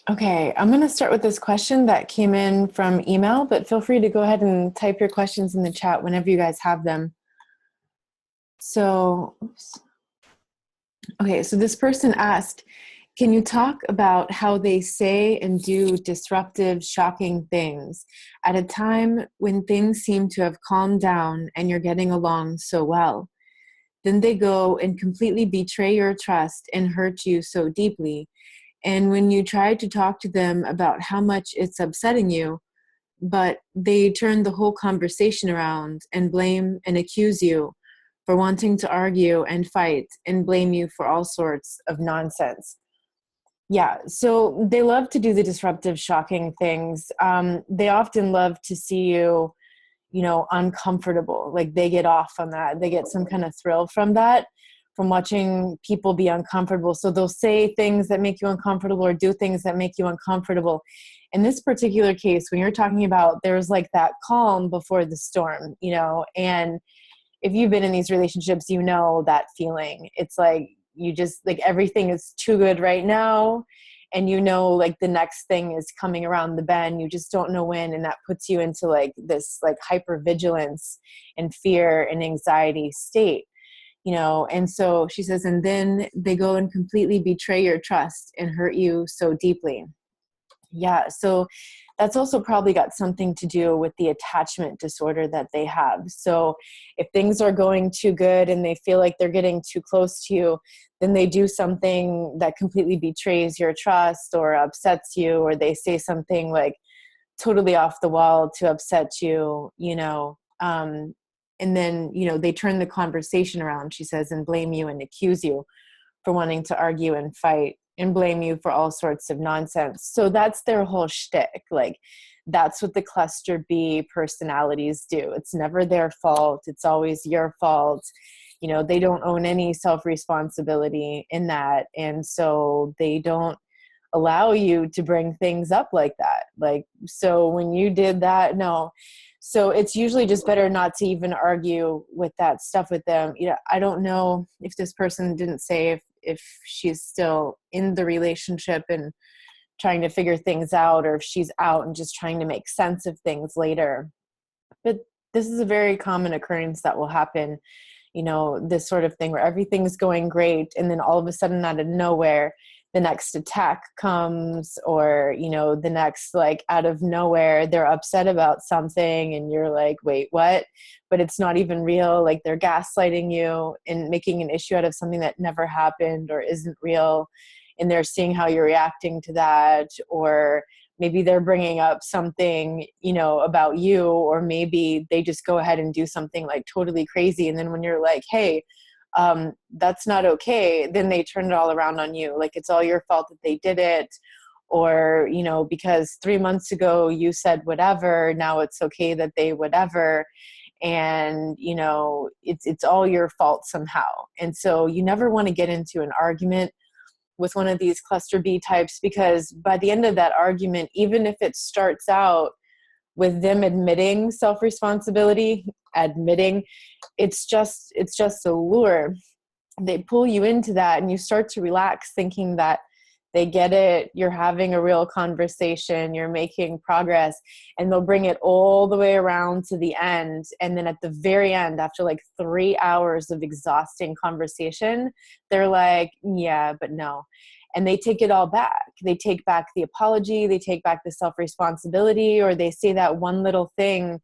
Okay, I'm going to start with this question that came in from email, but feel free to go ahead and type your questions in the chat whenever you guys have them. So, oops. Okay, so this person asked, can you talk about how they say and do disruptive, shocking things at a time when things seem to have calmed down and you're getting along so well? Then they go and completely betray your trust and hurt you so deeply. And when you try to talk to them about how much it's upsetting you, but they turn the whole conversation around and blame and accuse you for wanting to argue and fight and blame you for all sorts of nonsense. Yeah, so they love to do the disruptive, shocking things. They often love to see you, uncomfortable. Like they get off on that. They get some kind of thrill from that, from watching people be uncomfortable. So they'll say things that make you uncomfortable or do things that make you uncomfortable. In this particular case, when you're talking about there's like that calm before the storm, and if you've been in these relationships, you know that feeling. It's like you just like everything is too good right now. And like the next thing is coming around the bend. You just don't know when. And that puts you into like this like hypervigilance and fear and anxiety state. And so she says, and then they go and completely betray your trust and hurt you so deeply. Yeah, so that's also probably got something to do with the attachment disorder that they have. So if things are going too good and they feel like they're getting too close to you, then they do something that completely betrays your trust or upsets you, or they say something like totally off the wall to upset you, and then, they turn the conversation around, she says, and blame you and accuse you for wanting to argue and fight and blame you for all sorts of nonsense. So that's their whole shtick. Like, that's what the cluster B personalities do. It's never their fault. It's always your fault. They don't own any self-responsibility in that. And so they don't allow you to bring things up like that. Like, so when you did that, no. So it's usually just better not to even argue with that stuff with them. I don't know if this person didn't say if she's still in the relationship and trying to figure things out, or if she's out and just trying to make sense of things later. But this is a very common occurrence that will happen, this sort of thing where everything's going great. And then all of a sudden out of nowhere, the next attack comes, or, the next, like out of nowhere, they're upset about something and you're like, wait, what? But it's not even real. Like they're gaslighting you and making an issue out of something that never happened or isn't real. And they're seeing how you're reacting to that, or maybe they're bringing up something, about you, or maybe they just go ahead and do something like totally crazy. And then when you're like, hey, that's not okay, then they turn it all around on you. Like it's all your fault that they did it. Or, because 3 months ago you said whatever, now it's okay that they whatever. And, it's all your fault somehow. And so you never want to get into an argument with one of these cluster B types, because by the end of that argument, even if it starts out with them admitting self-responsibility, it's just a lure. They pull you into that and you start to relax thinking that they get it, you're having a real conversation, you're making progress, and they'll bring it all the way around to the end. And then at the very end, after like 3 hours of exhausting conversation, they're like, yeah, but no. And they take it all back. They take back the apology, they take back the self-responsibility, or they say that one little thing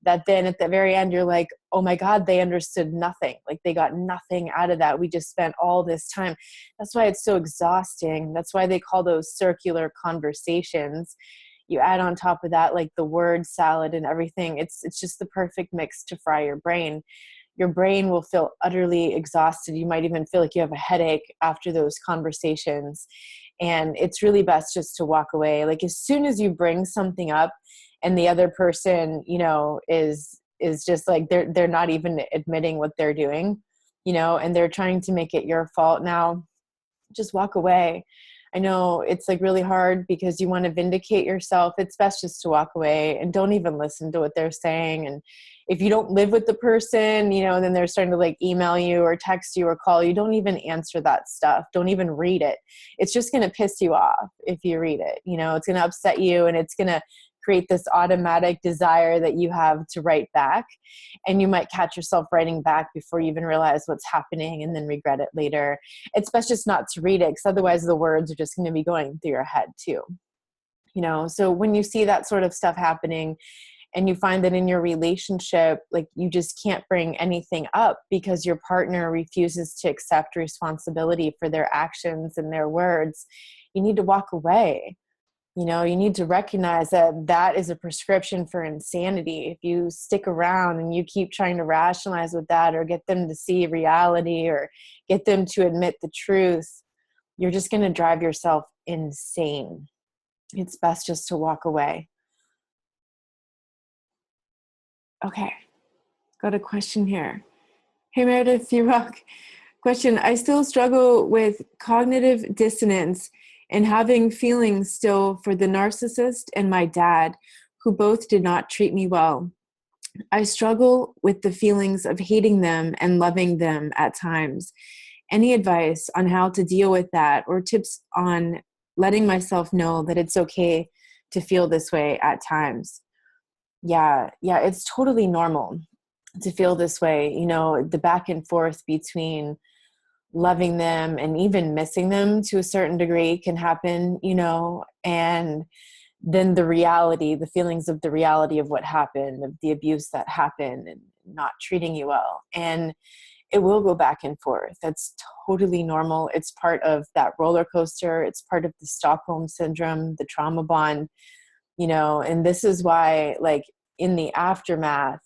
that then at the very end, you're like, oh my God, they understood nothing. Like they got nothing out of that. We just spent all this time. That's why it's so exhausting. That's why they call those circular conversations. You add on top of that, like the word salad and everything. It's just the perfect mix to fry your brain. Your brain will feel utterly exhausted. You might even feel like you have a headache after those conversations. And it's really best just to walk away. Like as soon as you bring something up and the other person, is just like, they're not even admitting what they're doing, and they're trying to make it your fault now, just walk away. I know it's like really hard because you want to vindicate yourself. It's best just to walk away and don't even listen to what they're saying. And if you don't live with the person, you know, and then they're starting to like email you or text you or call you, don't even answer that stuff. Don't even read it. It's just going to piss you off if you read it. You know, it's going to upset you, and it's going to create this automatic desire that you have to write back. And you might catch yourself writing back before you even realize what's happening and then regret it later. It's best just not to read it, because otherwise the words are just going to be going through your head too. You know, so when you see that sort of stuff happening and you find that in your relationship, like you just can't bring anything up because your partner refuses to accept responsibility for their actions and their words, you need to walk away. You know, you need to recognize that that is a prescription for insanity. If you stick around and you keep trying to rationalize with that, or get them to see reality, or get them to admit the truth, you're just going to drive yourself insane. It's best just to walk away. Okay, got a question here. Hey Meredith, you rock. Question, I still struggle with cognitive dissonance and having feelings still for the narcissist and my dad, who both did not treat me well. I struggle with the feelings of hating them and loving them at times. Any advice on how to deal with that, or tips on letting myself know that it's okay to feel this way at times? Yeah, it's totally normal to feel this way. You know, the back and forth between loving them and even missing them to a certain degree can happen, you know, and then the reality, the feelings of the reality of what happened, of the abuse that happened and not treating you well. And it will go back and forth. That's totally normal. It's part of that roller coaster. It's part of the Stockholm syndrome, the trauma bond, you know, and this is why, like, in the aftermath,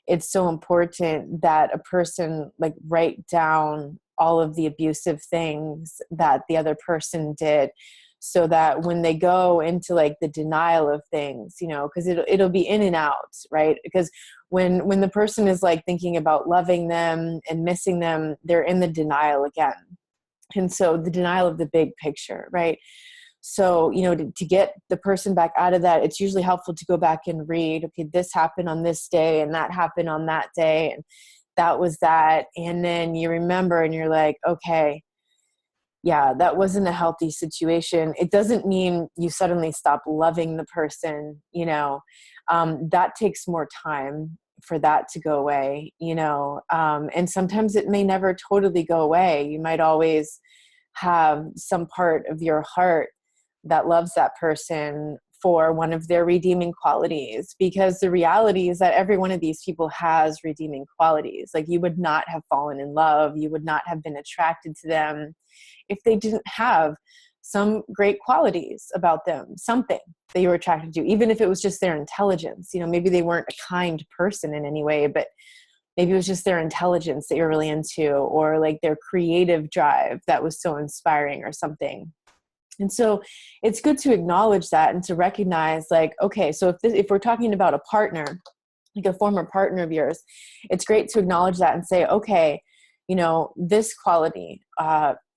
it's so important that a person like write down all of the abusive things that the other person did, so that when they go into like the denial of things, you know, because it'll be in and out, right? Because when the person is like thinking about loving them and missing them, they're in the denial again. And so the denial of the big picture, right? So, you know, to get the person back out of that, it's usually helpful to go back and read, okay, this happened on this day and that happened on that day, and that was that. And then you remember and you're like, okay, yeah, that wasn't a healthy situation. It doesn't mean you suddenly stop loving the person, you know, that takes more time for that to go away, you know, and sometimes it may never totally go away. You might always have some part of your heart that loves that person for one of their redeeming qualities, because the reality is that every one of these people has redeeming qualities. Like, you would not have fallen in love, you would not have been attracted to them if they didn't have some great qualities about them, something that you were attracted to, even if it was just their intelligence. You know, maybe they weren't a kind person in any way, but maybe it was just their intelligence that you're really into, or like their creative drive that was so inspiring or something. And so it's good to acknowledge that and to recognize, like, okay, so if we're talking about a partner, like a former partner of yours, it's great to acknowledge that and say, okay, you know, this quality,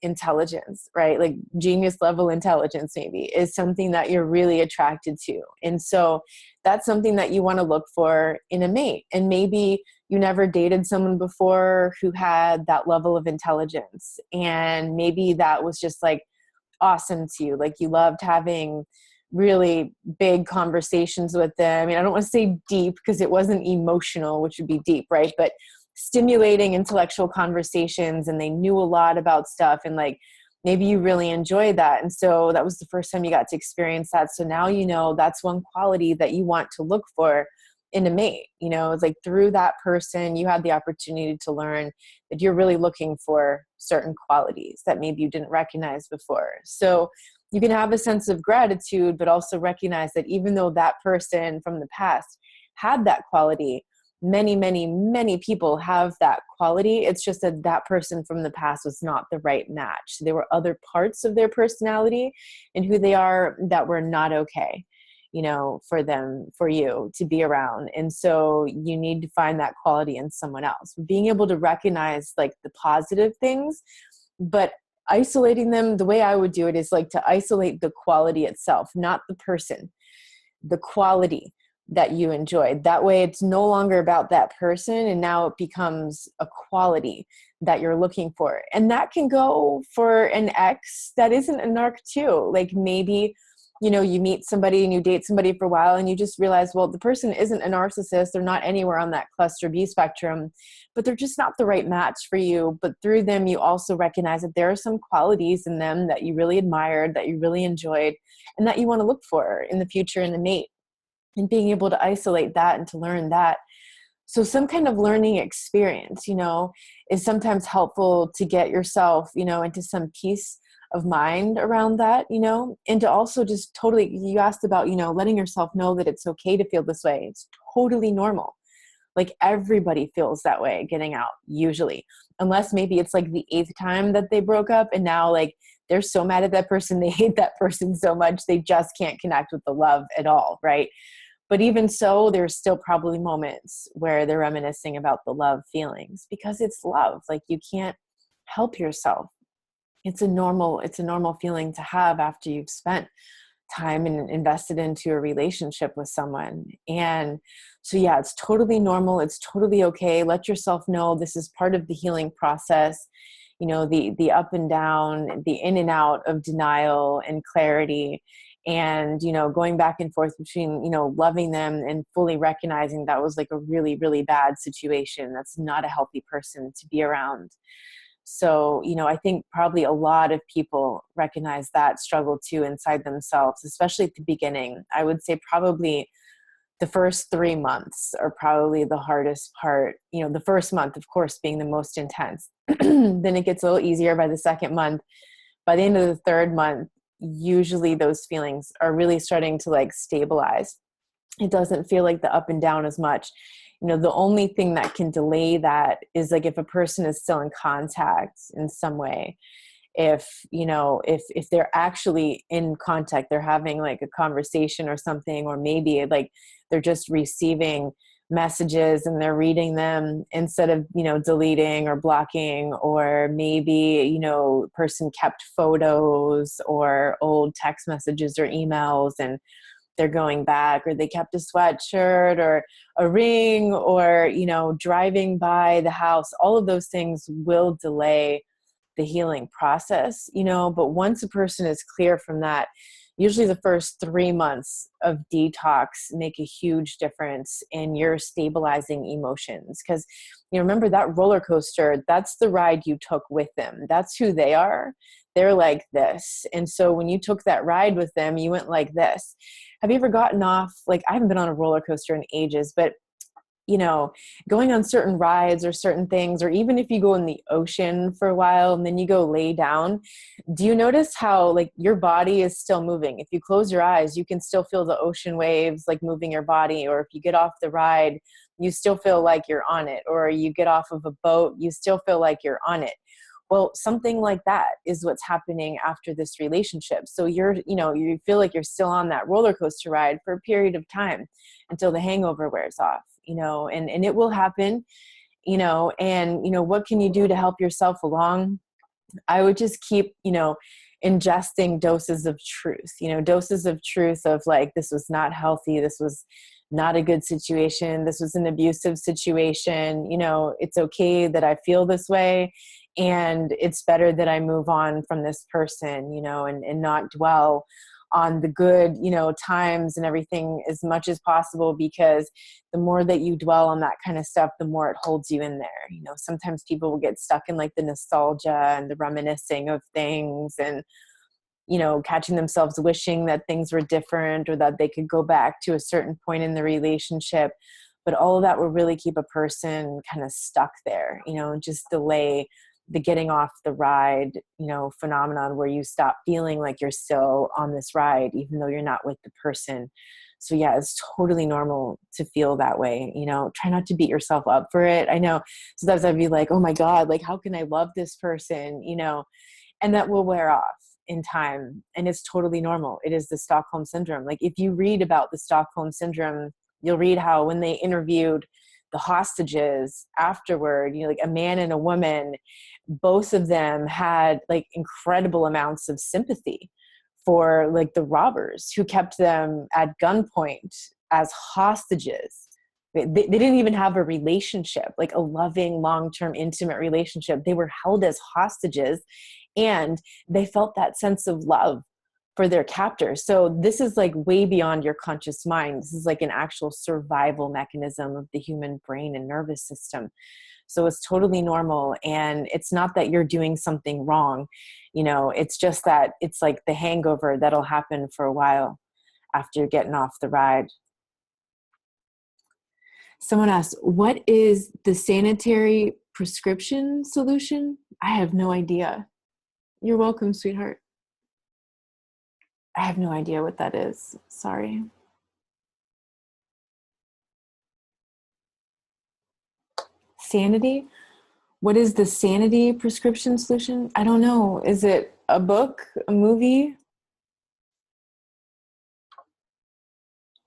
intelligence, right? Like genius level intelligence maybe is something that you're really attracted to. And so that's something that you want to look for in a mate. And maybe you never dated someone before who had that level of intelligence. And maybe that was just like awesome to you. Like, you loved having really big conversations with them. I mean, I don't want to say deep because it wasn't emotional, which would be deep, right? But stimulating intellectual conversations, and they knew a lot about stuff, and like maybe you really enjoyed that. And so that was the first time you got to experience that. So now, you know, that's one quality that you want to look for in a mate. You know, it's like through that person, you had the opportunity to learn that you're really looking for certain qualities that maybe you didn't recognize before. So you can have a sense of gratitude, but also recognize that even though that person from the past had that quality, many, many, many people have that quality. It's just that that person from the past was not the right match. There were other parts of their personality and who they are that were not okay, you know, for them, for you to be around. And so you need to find that quality in someone else. Being able to recognize like the positive things, but Isolating them, the way I would do it is like to isolate the quality itself, not the person, the quality that you enjoyed. That way it's no longer about that person, and now it becomes a quality that you're looking for. And that can go for an ex that isn't a narc too. Like maybe, you meet somebody and you date somebody for a while and you just realize, well, the person isn't a narcissist. They're not anywhere on that cluster B spectrum, but they're just not the right match for you. But through them, you also recognize that there are some qualities in them that you really admired, that you really enjoyed, and that you want to look for in the future in a mate. And being able to isolate that and to learn that. So some kind of learning experience, is sometimes helpful to get yourself, into some peace of mind around that, and to also just totally, you asked about, letting yourself know that it's okay to feel this way. It's totally normal. Like everybody feels that way getting out usually, unless maybe it's like the 8th time that they broke up and now like they're so mad at that person. They hate that person so much. They just can't connect with the love at all. Right. But even so, there's still probably moments where they're reminiscing about the love feelings because it's love. Like you can't help yourself. It's a normal feeling to have after you've spent time and invested into a relationship with someone. And so, yeah, it's totally normal. It's totally okay. Let yourself know this is part of the healing process. The up and down, the in and out of denial and clarity. And, going back and forth between, loving them and fully recognizing that was like a really, really bad situation. That's not a healthy person to be around. So, I think probably a lot of people recognize that struggle too inside themselves, especially at the beginning. I would say probably the first 3 months are probably the hardest part. The first month, of course, being the most intense. Then it gets a little easier by the second month. By the end of the third month, usually those feelings are really starting to like stabilize. It doesn't feel like the up and down as much. The only thing that can delay that is like if a person is still in contact in some way. If they're actually in contact, they're having like a conversation or something, or maybe like they're just receiving messages and they're reading them instead of, deleting or blocking, or maybe, person kept photos or old text messages or emails and they're going back, or they kept a sweatshirt or a ring, or, driving by the house. All of those things will delay the healing process, but once a person is clear from that, usually the first 3 months of detox make a huge difference in your stabilizing emotions. Because, remember that roller coaster, that's the ride you took with them. That's who they are. They're like this. And so when you took that ride with them, you went like this. Have you ever gotten off? Like, I haven't been on a roller coaster in ages, but going on certain rides or certain things, or even if you go in the ocean for a while and then you go lay down, do you notice how like your body is still moving? If you close your eyes, you can still feel the ocean waves like moving your body. Or if you get off the ride, you still feel like you're on it. Or you get off of a boat, you still feel like you're on it. Well, something like that is what's happening after this relationship. So you feel like you're still on that roller coaster ride for a period of time until the hangover wears off, and it will happen, and what can you do to help yourself along? I would just keep, ingesting doses of truth of like, this was not healthy. This was not a good situation. This was an abusive situation. It's okay that I feel this way. And it's better that I move on from this person, and not dwell on the good, times and everything as much as possible, because the more that you dwell on that kind of stuff, the more it holds you in there. Sometimes people will get stuck in like the nostalgia and the reminiscing of things and, catching themselves wishing that things were different or that they could go back to a certain point in the relationship. But all of that will really keep a person kind of stuck there, and just delay the getting off the ride, phenomenon where you stop feeling like you're still on this ride, even though you're not with the person. So yeah, it's totally normal to feel that way. Try not to beat yourself up for it. I know sometimes I'd be like, oh my God, like, how can I love this person? And that will wear off in time. And it's totally normal. It is the Stockholm syndrome. Like if you read about the Stockholm syndrome, you'll read how when they interviewed the hostages afterward, you know, like a man and a woman, both of them had like incredible amounts of sympathy for like the robbers who kept them at gunpoint as hostages. They didn't even have a relationship, like a loving, long-term, intimate relationship. They were held as hostages, and they felt that sense of love for their captors. So this is like way beyond your conscious mind. This is like an actual survival mechanism of the human brain and nervous system. So it's totally normal. And it's not that you're doing something wrong. You know, it's just that it's like the hangover that'll happen for a while after you're getting off the ride. Someone asked, what is the sanitary prescription solution? I have no idea. You're welcome, sweetheart. I have no idea what that is. Sorry. Sanity? What is the sanity prescription solution? I don't know. Is it a book, a movie?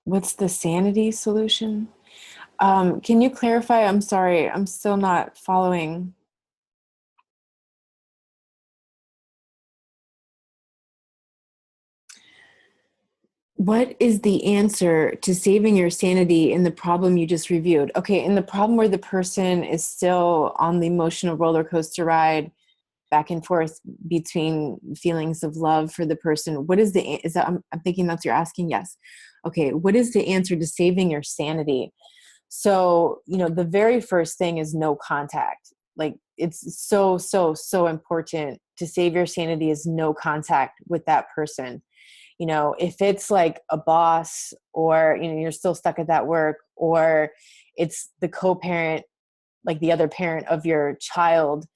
What's the sanity solution? Can you clarify? I'm sorry. I'm still not following. What is the answer to saving your sanity in the problem you just reviewed? Okay, in the problem where the person is still on the emotional roller coaster ride back and forth between feelings of love for the person, what is that, I'm thinking that's you're asking, yes. Okay, what is the answer to saving your sanity? So, you know, the very first thing is no contact. Like it's so, so, so important to save your sanity is no contact with that person. You know, if it's like a boss or, you know, you're still stuck at that work, or it's the co-parent, like the other parent of your child,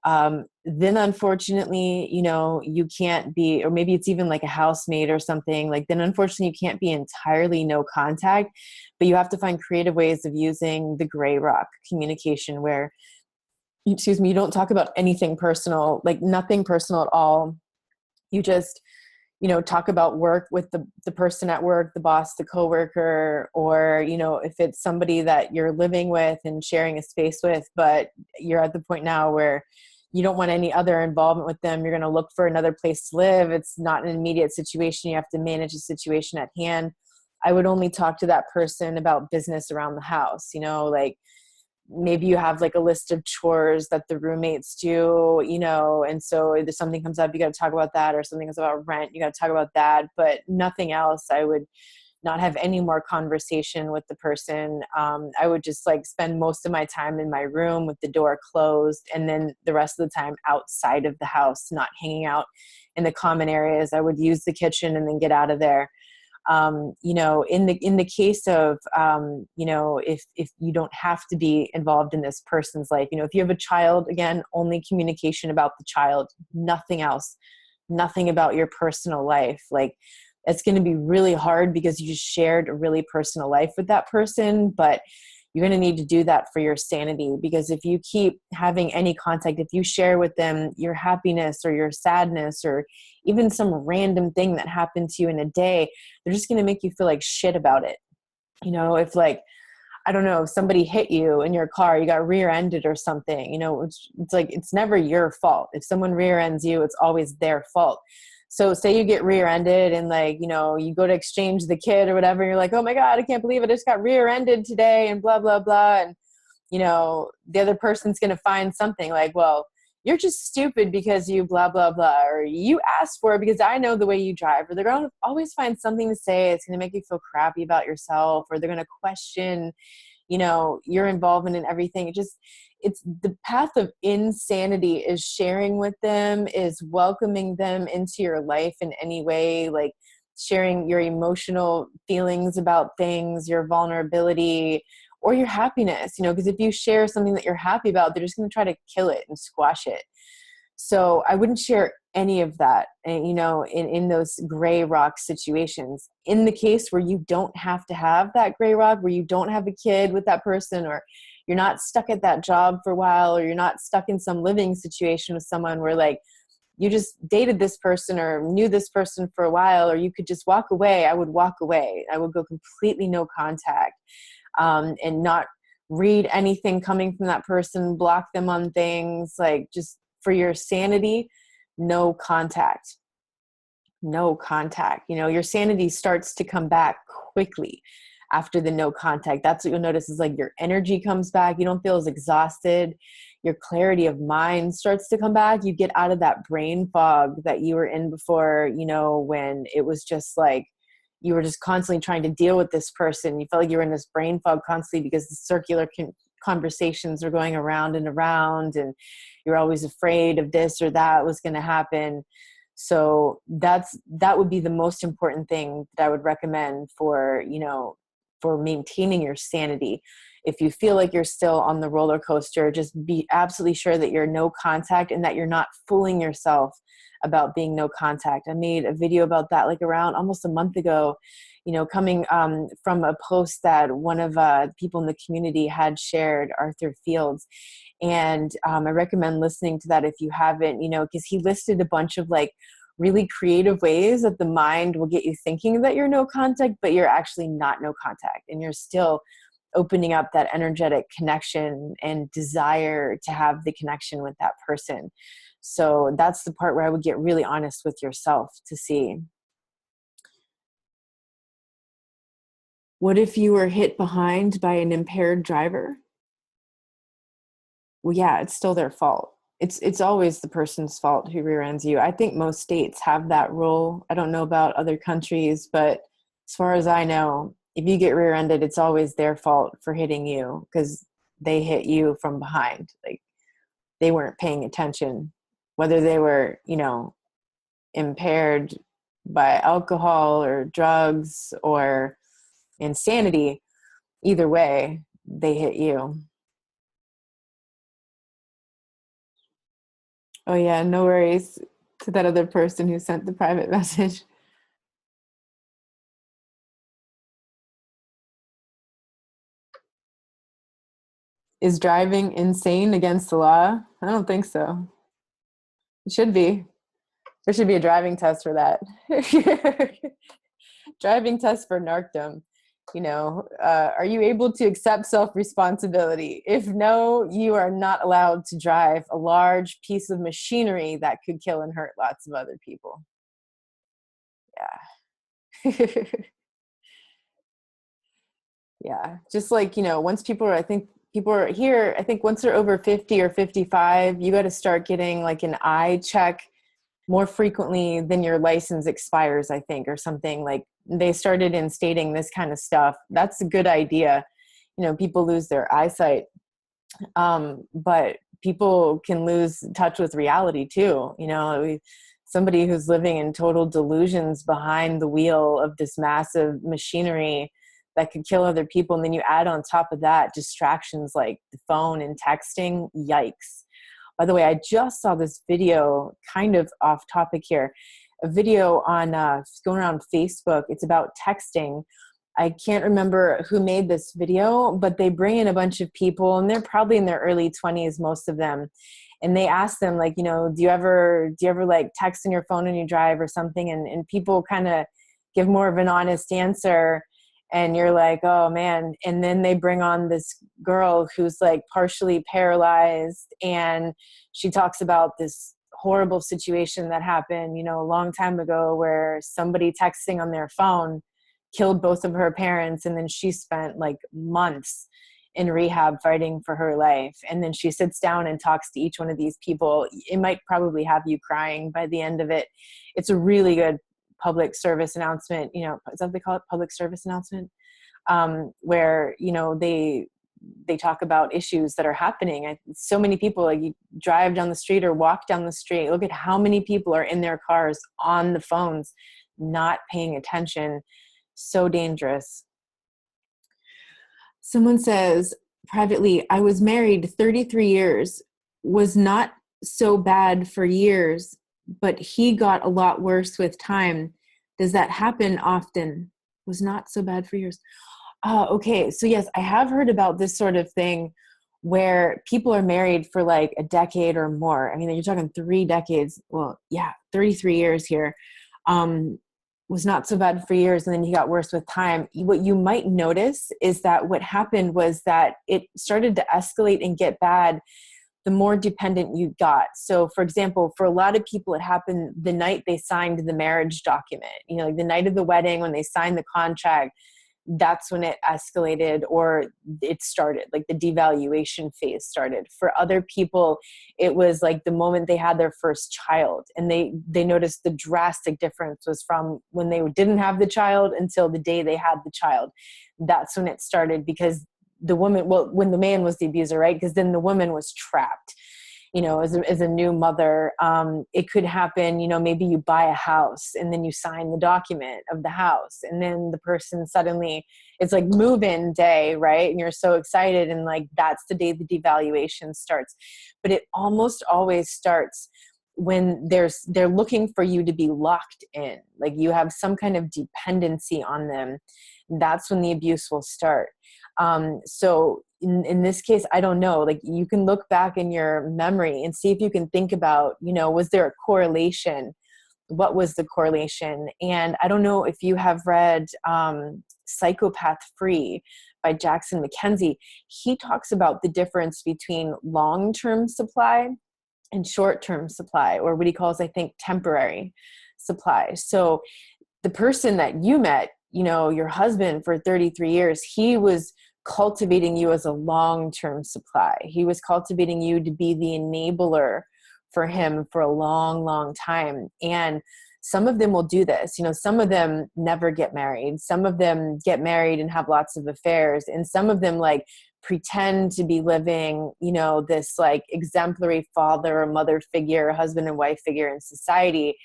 then unfortunately, you know, you can't be, or maybe it's even like a housemate or something, like then unfortunately you can't be entirely no contact, but you have to find creative ways of using the gray rock communication where, excuse me, you don't talk about anything personal, like nothing personal at all. You just, you know, talk about work with the person at work, the boss, the coworker, or, you know, if it's somebody that you're living with and sharing a space with, but you're at the point now where you don't want any other involvement with them. You're going to look for another place to live. It's not an immediate situation. You have to manage the situation at hand. I would only talk to that person about business around the house, you know, like maybe you have like a list of chores that the roommates do, you know, and so if something comes up, you got to talk about that, or something is about rent, you got to talk about that, but nothing else. I would not have any more conversation with the person. I would just like spend most of my time in my room with the door closed, and then the rest of the time outside of the house, not hanging out in the common areas. I would use the kitchen and then get out of there. You know, in the case of, you know, if you don't have to be involved in this person's life, you know, if you have a child, again, only communication about the child, nothing else, nothing about your personal life. Like it's going to be really hard because you just shared a really personal life with that person, but you're going to need to do that for your sanity, because if you keep having any contact, if you share with them your happiness or your sadness or even some random thing that happened to you in a day, they're just going to make you feel like shit about it. You know, if like, I don't know, if somebody hit you in your car, you got rear-ended or something, you know, it's like, it's never your fault. If someone rear-ends you, it's always their fault. So say you get rear-ended and like, you know, you go to exchange the kid or whatever, and you're like, oh my God, I can't believe it, I just got rear-ended today and blah, blah, blah. And, you know, the other person's going to find something like, well, you're just stupid because you blah, blah, blah, or you asked for it because I know the way you drive, or they're going to always find something to say. It's going to make you feel crappy about yourself, or they're going to question, you know, your involvement in everything. It's the path of insanity is sharing with them, is welcoming them into your life in any way, like sharing your emotional feelings about things, your vulnerability, or your happiness, you know, because if you share something that you're happy about, they're just going to try to kill it and squash it. So I wouldn't share any of that, you know, in those gray rock situations. In the case where you don't have to have that gray rock, where you don't have a kid with that person, or you're not stuck at that job for a while, or you're not stuck in some living situation with someone where like you just dated this person or knew this person for a while, or you could just walk away, I would walk away. I would go completely no contact, and not read anything coming from that person, block them on things, like just for your sanity, no contact. No contact. You know, your sanity starts to come back quickly after the no contact. That's what you'll notice is like your energy comes back. You don't feel as exhausted. Your clarity of mind starts to come back. You get out of that brain fog that you were in before, you know, when it was just like you were just constantly trying to deal with this person. You felt like you were in this brain fog constantly because the circular conversations are going around and around, and you're always afraid of this or that was going to happen. So that would be the most important thing that I would recommend for, you know, for maintaining your sanity. If you feel like you're still on the roller coaster, just be absolutely sure that you're no contact and that you're not fooling yourself about being no contact. I made a video about that like around almost a month ago, you know, coming from a post that one of people in the community had shared, Arthur Fields. And I recommend listening to that if you haven't, you know, because he listed a bunch of like really creative ways that the mind will get you thinking that you're no contact, but you're actually not no contact. And you're still opening up that energetic connection and desire to have the connection with that person. So that's the part where I would get really honest with yourself to see. What if you were hit behind by an impaired driver? Well, yeah, it's still their fault. It's always the person's fault who rear ends you. I think most states have that rule. I don't know about other countries, but as far as I know, if you get rear-ended, it's always their fault for hitting you because they hit you from behind. Like they weren't paying attention, whether they were, you know, impaired by alcohol or drugs or insanity. Either way, they hit you. Oh yeah, no worries to that other person who sent the private message. Is driving insane against the law? I don't think so. It should be. There should be a driving test for that. Driving test for narcdom. You know, are you able to accept self-responsibility? If no, you are not allowed to drive a large piece of machinery that could kill and hurt lots of other people. Yeah. Yeah. Just like, you know, once people are, I think people are here, I think once they're over 50 or 55, you got to start getting like an eye check more frequently than your license expires, I think, or something. Like they started instating this kind of stuff. That's a good idea. You know, people lose their eyesight, but people can lose touch with reality too. You know, somebody who's living in total delusions behind the wheel of this massive machinery that could kill other people. And then you add on top of that distractions like the phone and texting. Yikes. By the way, I just saw this video, kind of off topic here, a video on going around Facebook. It's about texting. I can't remember who made this video, but they bring in a bunch of people, and they're probably in their early 20s, most of them. And they ask them, like, you know, do you ever like text on your phone when you drive or something? And people kind of give more of an honest answer. And you're like, oh man. And then they bring on this girl who's like partially paralyzed. And she talks about this horrible situation that happened, you know, a long time ago where somebody texting on their phone killed both of her parents. And then she spent like months in rehab fighting for her life. And then she sits down and talks to each one of these people. It might probably have you crying by the end of it. It's a really good public service announcement, you know, is that what they call it? Public service announcement, where, you know, they talk about issues that are happening. So many people, like you drive down the street or walk down the street, look at how many people are in their cars on the phones, not paying attention. So dangerous. Someone says privately, I was married 33 years, was not so bad for years, but he got a lot worse with time. Does that happen often? Was not so bad for years. Okay. So yes, I have heard about this sort of thing where people are married for like a decade or more. I mean, you're talking 3 decades. Well, yeah, 33 years here. was not so bad for years, and then he got worse with time. What you might notice is that what happened was that it started to escalate and get bad the more dependent you got. So for example, for a lot of people, it happened the night they signed the marriage document, like the night of the wedding, when they signed the contract, that's when it escalated, or it started, like the devaluation phase started. For other people, it was like the moment they had their first child, and they noticed the drastic difference was from when they didn't have the child until the day they had the child. That's when it started, because the woman, well, when the man was the abuser, right? Because then the woman was trapped, as a new mother. It could happen, maybe you buy a house and then you sign the document of the house, and then the person suddenly, it's like move-in day, right? And you're so excited, and like that's the day the devaluation starts. But it almost always starts when they're looking for you to be locked in, like you have some kind of dependency on them. That's when the abuse will start. So in this case, I don't know, like you can look back in your memory and see if you can think about, was there a correlation? What was the correlation? And I don't know if you have read Psychopath Free by Jackson Mackenzie. He talks about the difference between long-term supply and short-term supply, or what he calls, I think, temporary supply. So the person that you met, your husband for 33 years, he was cultivating you as a long-term supply. He was cultivating you to be the enabler for him for a long, long time. And some of them will do this. Some of them never get married. Some of them get married and have lots of affairs. And some of them like pretend to be living, this like exemplary father or mother figure, husband and wife figure in society.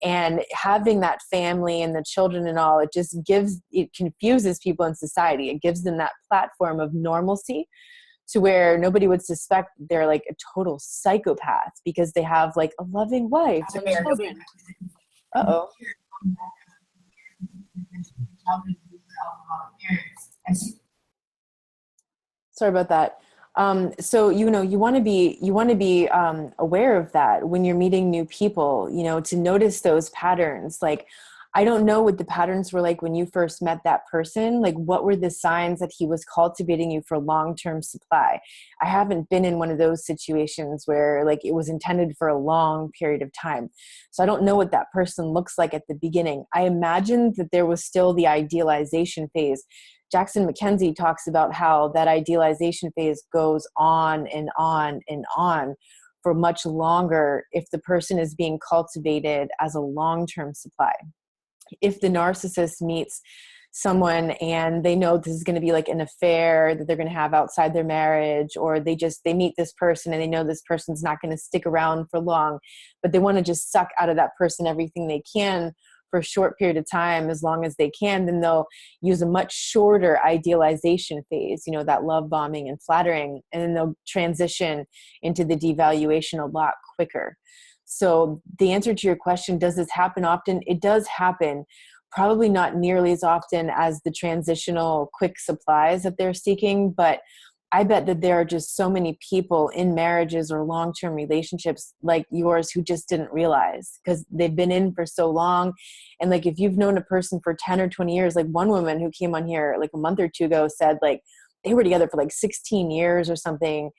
And having that family and the children and all, it confuses people in society. It gives them that platform of normalcy to where nobody would suspect they're like a total psychopath because they have like a loving wife and children. Uh-oh. Sorry about that. So, you want to be aware of that when you're meeting new people, to notice those patterns. Like, I don't know what the patterns were like when you first met that person. Like, what were the signs that he was cultivating you for long-term supply? I haven't been in one of those situations where like it was intended for a long period of time. So I don't know what that person looks like at the beginning. I imagine that there was still the idealization phase. Jackson Mackenzie talks about how that idealization phase goes on and on and on for much longer if the person is being cultivated as a long-term supply. If the narcissist meets someone and they know this is going to be like an affair that they're going to have outside their marriage, or they meet this person and they know this person's not going to stick around for long, but they want to just suck out of that person everything they can for a short period of time, as long as they can, then they'll use a much shorter idealization phase, that love bombing and flattering, and then they'll transition into the devaluation a lot quicker. So the answer to your question, does this happen often? It does happen, probably not nearly as often as the transitional quick supplies that they're seeking, but I bet that there are just so many people in marriages or long-term relationships like yours who just didn't realize because they've been in for so long. And like, if you've known a person for 10 or 20 years, like one woman who came on here like a month or two ago said like they were together for like 16 years or something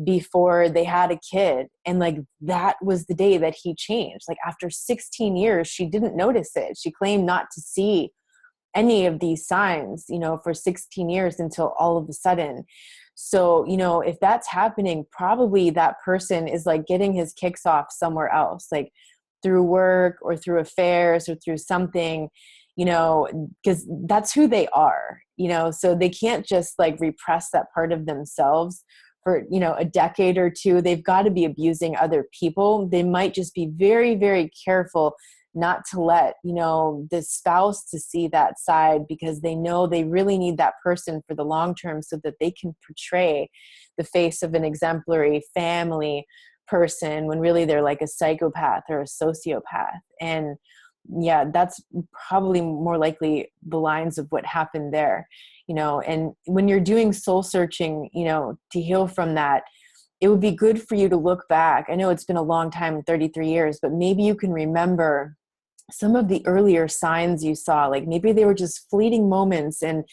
before they had a kid. And like, that was the day that he changed. Like after 16 years, she didn't notice it. She claimed not to see any of these signs, for 16 years until all of a sudden. So, if that's happening, probably that person is like getting his kicks off somewhere else, like through work or through affairs or through something, because that's who they are, so they can't just like repress that part of themselves for, a decade or two. They've got to be abusing other people. They might just be very, very careful not to let, the spouse to see that side, because they know they really need that person for the long term so that they can portray the face of an exemplary family person when really they're like a psychopath or a sociopath. And yeah, that's probably more likely the lines of what happened there, and when you're doing soul searching, to heal from that, it would be good for you to look back. I know it's been a long time, 33 years, but maybe you can remember some of the earlier signs you saw, like maybe they were just fleeting moments and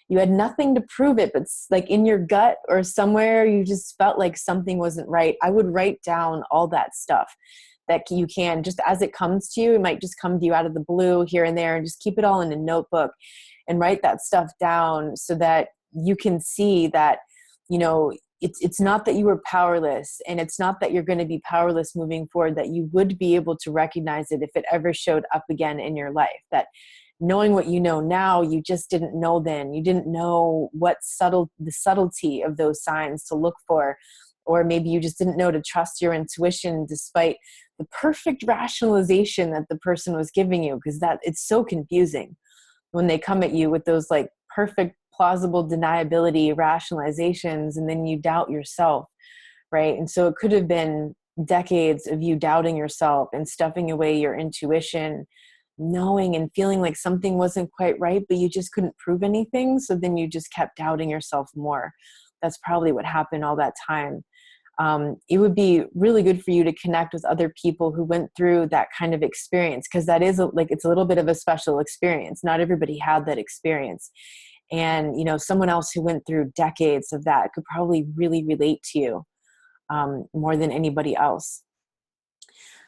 you had nothing to prove it, but like in your gut or somewhere, you just felt like something wasn't right. I would write down all that stuff that you can, just as it comes to you. It might just come to you out of the blue here and there, and just keep it all in a notebook and write that stuff down so that you can see that, you know, it's not that you were powerless, and it's not that you're going to be powerless moving forward, that you would be able to recognize it if it ever showed up again in your life. That knowing what you know now, you just didn't know then. You didn't know the subtlety of those signs to look for, or maybe you just didn't know to trust your intuition despite the perfect rationalization that the person was giving you, because that it's so confusing when they come at you with those like perfect plausible deniability rationalizations, and then you doubt yourself, right? And so it could have been decades of you doubting yourself and stuffing away your intuition, knowing and feeling like something wasn't quite right, but you just couldn't prove anything. So then you just kept doubting yourself more. That's probably what happened all that time. It would be really good for you to connect with other people who went through that kind of experience, because that is it's a little bit of a special experience. Not everybody had that experience. And, you know, someone else who went through decades of that could probably really relate to you more than anybody else.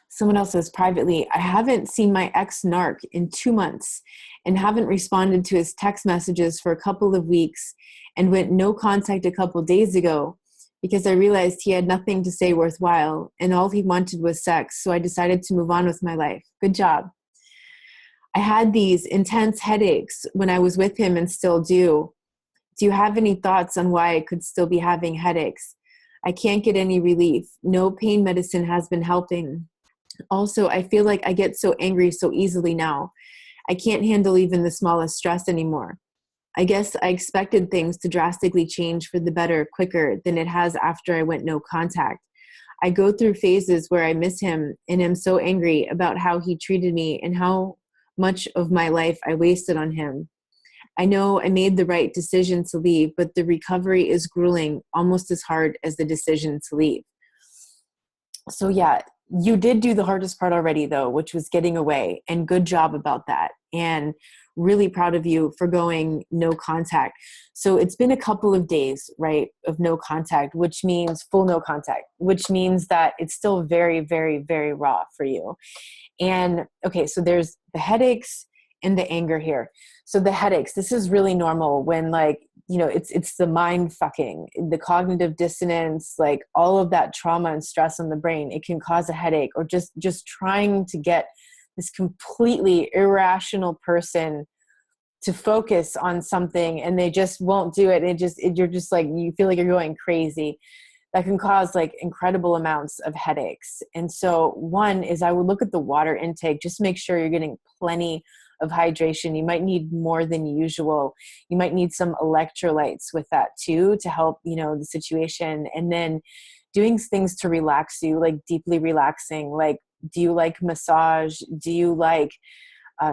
Someone else says privately, I haven't seen my ex-narc in 2 months and haven't responded to his text messages for a couple of weeks, and went no contact a couple days ago because I realized he had nothing to say worthwhile and all he wanted was sex. So I decided to move on with my life. Good job. I had these intense headaches when I was with him and still do. Do you have any thoughts on why I could still be having headaches? I can't get any relief. No pain medicine has been helping. Also, I feel like I get so angry so easily now. I can't handle even the smallest stress anymore. I guess I expected things to drastically change for the better quicker than it has after I went no contact. I go through phases where I miss him and am so angry about how he treated me and how much of my life I wasted on him. I know I made the right decision to leave, but the recovery is grueling, almost as hard as the decision to leave. So yeah, you did do the hardest part already though, which was getting away, and good job about that. And really proud of you for going no contact. So it's been a couple of days, right, of no contact, which means full no contact, which means that it's still very, very, very raw for you. And okay, so there's the headaches and the anger here. So the headaches, this is really normal when it's the mind fucking, the cognitive dissonance, like all of that trauma and stress on the brain, it can cause a headache, or just trying to get this completely irrational person to focus on something and they just won't do it. You're just like, you feel like you're going crazy. That can cause like incredible amounts of headaches. And so one is I would look at the water intake, just make sure you're getting plenty of hydration. You might need more than usual. You might need some electrolytes with that too, to help, the situation. And then doing things to relax you, like deeply relaxing, like, do you like massage? Do you like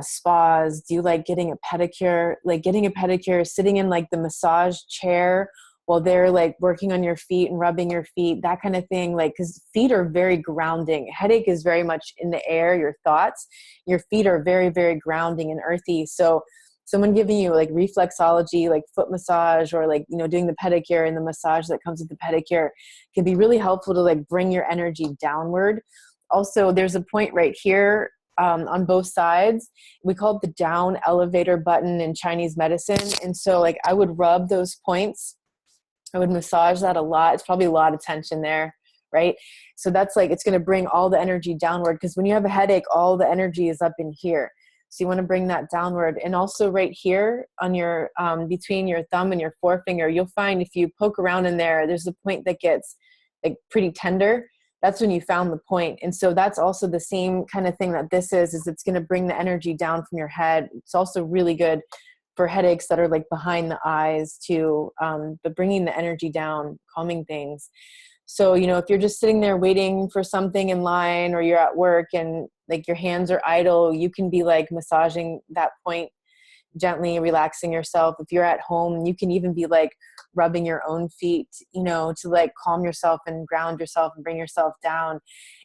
spas? Do you like getting a pedicure? Like getting a pedicure, sitting in like the massage chair while they're like working on your feet and rubbing your feet, that kind of thing. Like, because feet are very grounding. Headache is very much in the air, your thoughts. Your feet are very, very grounding and earthy. So someone giving you like reflexology, like foot massage, or like, doing the pedicure and the massage that comes with the pedicure can be really helpful to like bring your energy downward. Also, there's a point right here on both sides. We call it the down elevator button in Chinese medicine. And so like I would rub those points. I would massage that a lot. It's probably a lot of tension there, right? So that's like, it's going to bring all the energy downward, because when you have a headache, all the energy is up in here. So you want to bring that downward. And also right here on your, between your thumb and your forefinger, you'll find if you poke around in there, there's a point that gets like pretty tender. That's when you found the point. And so that's also the same kind of thing that this is it's going to bring the energy down from your head. It's also really good for headaches that are like behind the eyes too, but bringing the energy down, calming things. So, if you're just sitting there waiting for something in line, or you're at work and like your hands are idle, you can be like massaging that point, gently relaxing yourself. If you're at home, you can even be like rubbing your own feet, to like calm yourself and ground yourself and bring yourself down.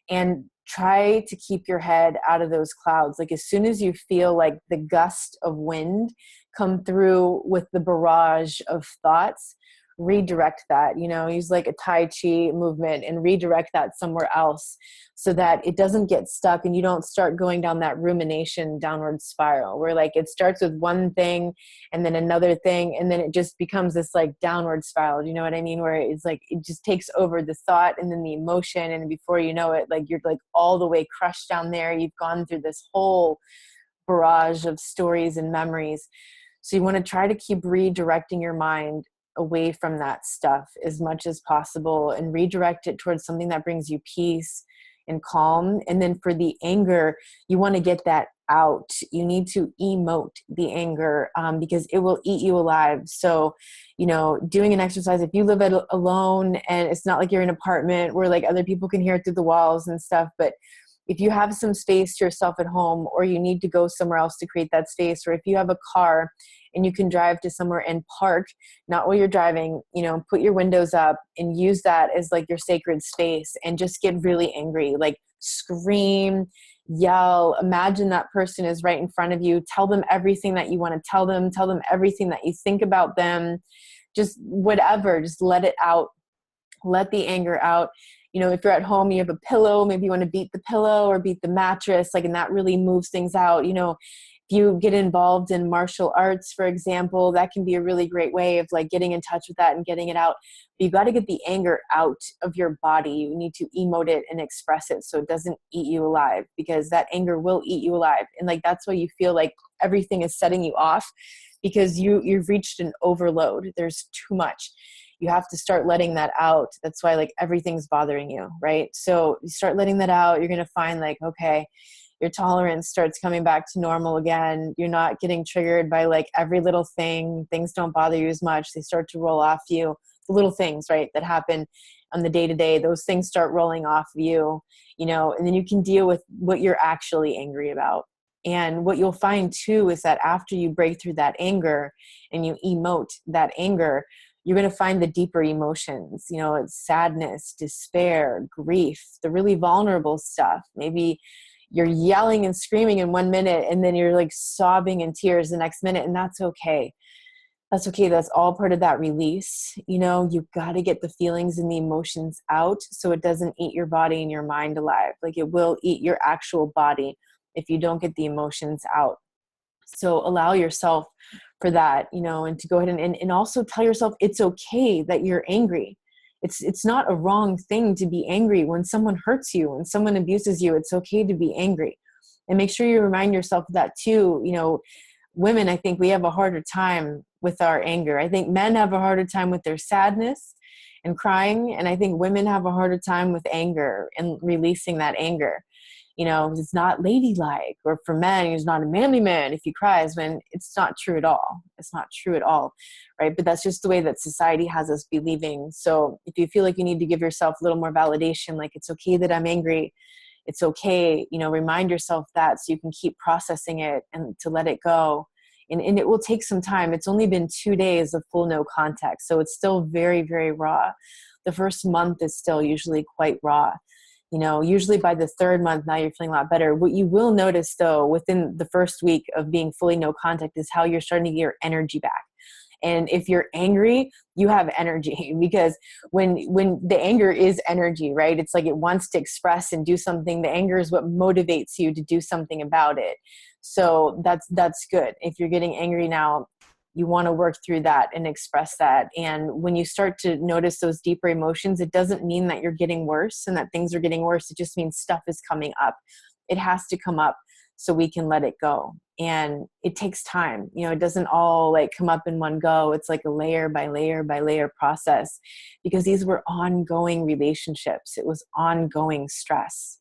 And try to keep your head out of those clouds. Like as soon as you feel like the gust of wind come through with the barrage of thoughts, redirect that, use like a Tai Chi movement and redirect that somewhere else so that it doesn't get stuck and you don't start going down that rumination downward spiral where like it starts with one thing and then another thing and then it just becomes this like downward spiral. Do you know what I mean? Where it's like it just takes over the thought and then the emotion, and before you know it, like you're like all the way crushed down there. You've gone through this whole barrage of stories and memories. So you want to try to keep redirecting your mind away from that stuff as much as possible and redirect it towards something that brings you peace and calm. And then for the anger, you want to get that out. You need to emote the anger because it will eat you alive. So, doing an exercise, if you live alone and it's not like you're in an apartment where like other people can hear it through the walls and stuff, but if you have some space to yourself at home, or you need to go somewhere else to create that space, or if you have a car and you can drive to somewhere and park, not while you're driving, put your windows up and use that as like your sacred space and just get really angry, like scream, yell, imagine that person is right in front of you. Tell them everything that you want to tell them everything that you think about them, just whatever, just let it out, let the anger out. If you're at home, you have a pillow, maybe you want to beat the pillow or beat the mattress, like, and that really moves things out. If you get involved in martial arts, for example, that can be a really great way of like getting in touch with that and getting it out. But you got to get the anger out of your body. You need to emote it and express it so it doesn't eat you alive, because that anger will eat you alive. And like, that's why you feel like everything is setting you off, because you've reached an overload. There's too much. You have to start letting that out. That's why like everything's bothering you, right? So you start letting that out. You're going to find like, okay, your tolerance starts coming back to normal again. You're not getting triggered by like every little thing. Things don't bother you as much. They start to roll off you. The little things, right, that happen on the day-to-day, those things start rolling off of you, and then you can deal with what you're actually angry about. And what you'll find too is that after you break through that anger and you emote that anger, you're going to find the deeper emotions, it's sadness, despair, grief, the really vulnerable stuff. Maybe you're yelling and screaming in 1 minute and then you're like sobbing in tears the next minute, and that's okay. That's okay. That's all part of that release. You've got to get the feelings and the emotions out so it doesn't eat your body and your mind alive. Like it will eat your actual body if you don't get the emotions out. So allow yourself for that, and to go ahead and also tell yourself it's okay that you're angry. It's not a wrong thing to be angry. When someone hurts you, when someone abuses you, it's okay to be angry. And make sure you remind yourself of that too. Women, I think we have a harder time with our anger. I think men have a harder time with their sadness and crying. And I think women have a harder time with anger and releasing that anger. It's not ladylike, or for men, he's not a manly man if he cries, when it's not true at all. It's not true at all, right? But that's just the way that society has us believing. So if you feel like you need to give yourself a little more validation, like it's okay that I'm angry, it's okay, remind yourself that so you can keep processing it and to let it go. And it will take some time. It's only been 2 days of full no contact. So it's still very, very raw. The first month is still usually quite raw. Usually by the third month, now you're feeling a lot better. What you will notice though, within the first week of being fully no contact, is how you're starting to get your energy back. And if you're angry, you have energy, because when the anger is energy, right? It's like it wants to express and do something. The anger is what motivates you to do something about it. So that's good. If you're getting angry now, you want to work through that and express that. And when you start to notice those deeper emotions, it doesn't mean that you're getting worse and that things are getting worse. It just means stuff is coming up. It has to come up so we can let it go. And it takes time. It doesn't all like come up in one go. It's like a layer by layer by layer process, because these were ongoing relationships. It was ongoing stress.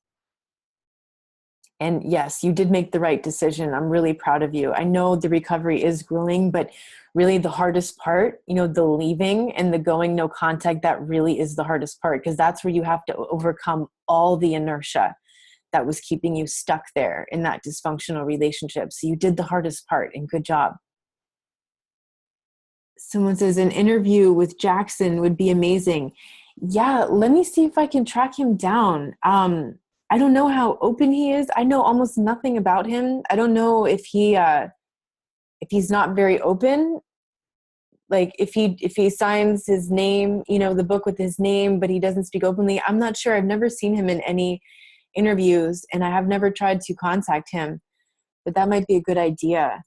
And yes, you did make the right decision. I'm really proud of you. I know the recovery is grueling, but really the hardest part, the leaving and the going no contact, that really is the hardest part, because that's where you have to overcome all the inertia that was keeping you stuck there in that dysfunctional relationship. So you did the hardest part, and good job. Someone says an interview with Jackson would be amazing. Yeah, let me see if I can track him down. I don't know how open he is. I know almost nothing about him. I don't know if he's not very open, like if he signs his name, the book with his name, but he doesn't speak openly. I'm not sure. I've never seen him in any interviews, and I have never tried to contact him, but that might be a good idea.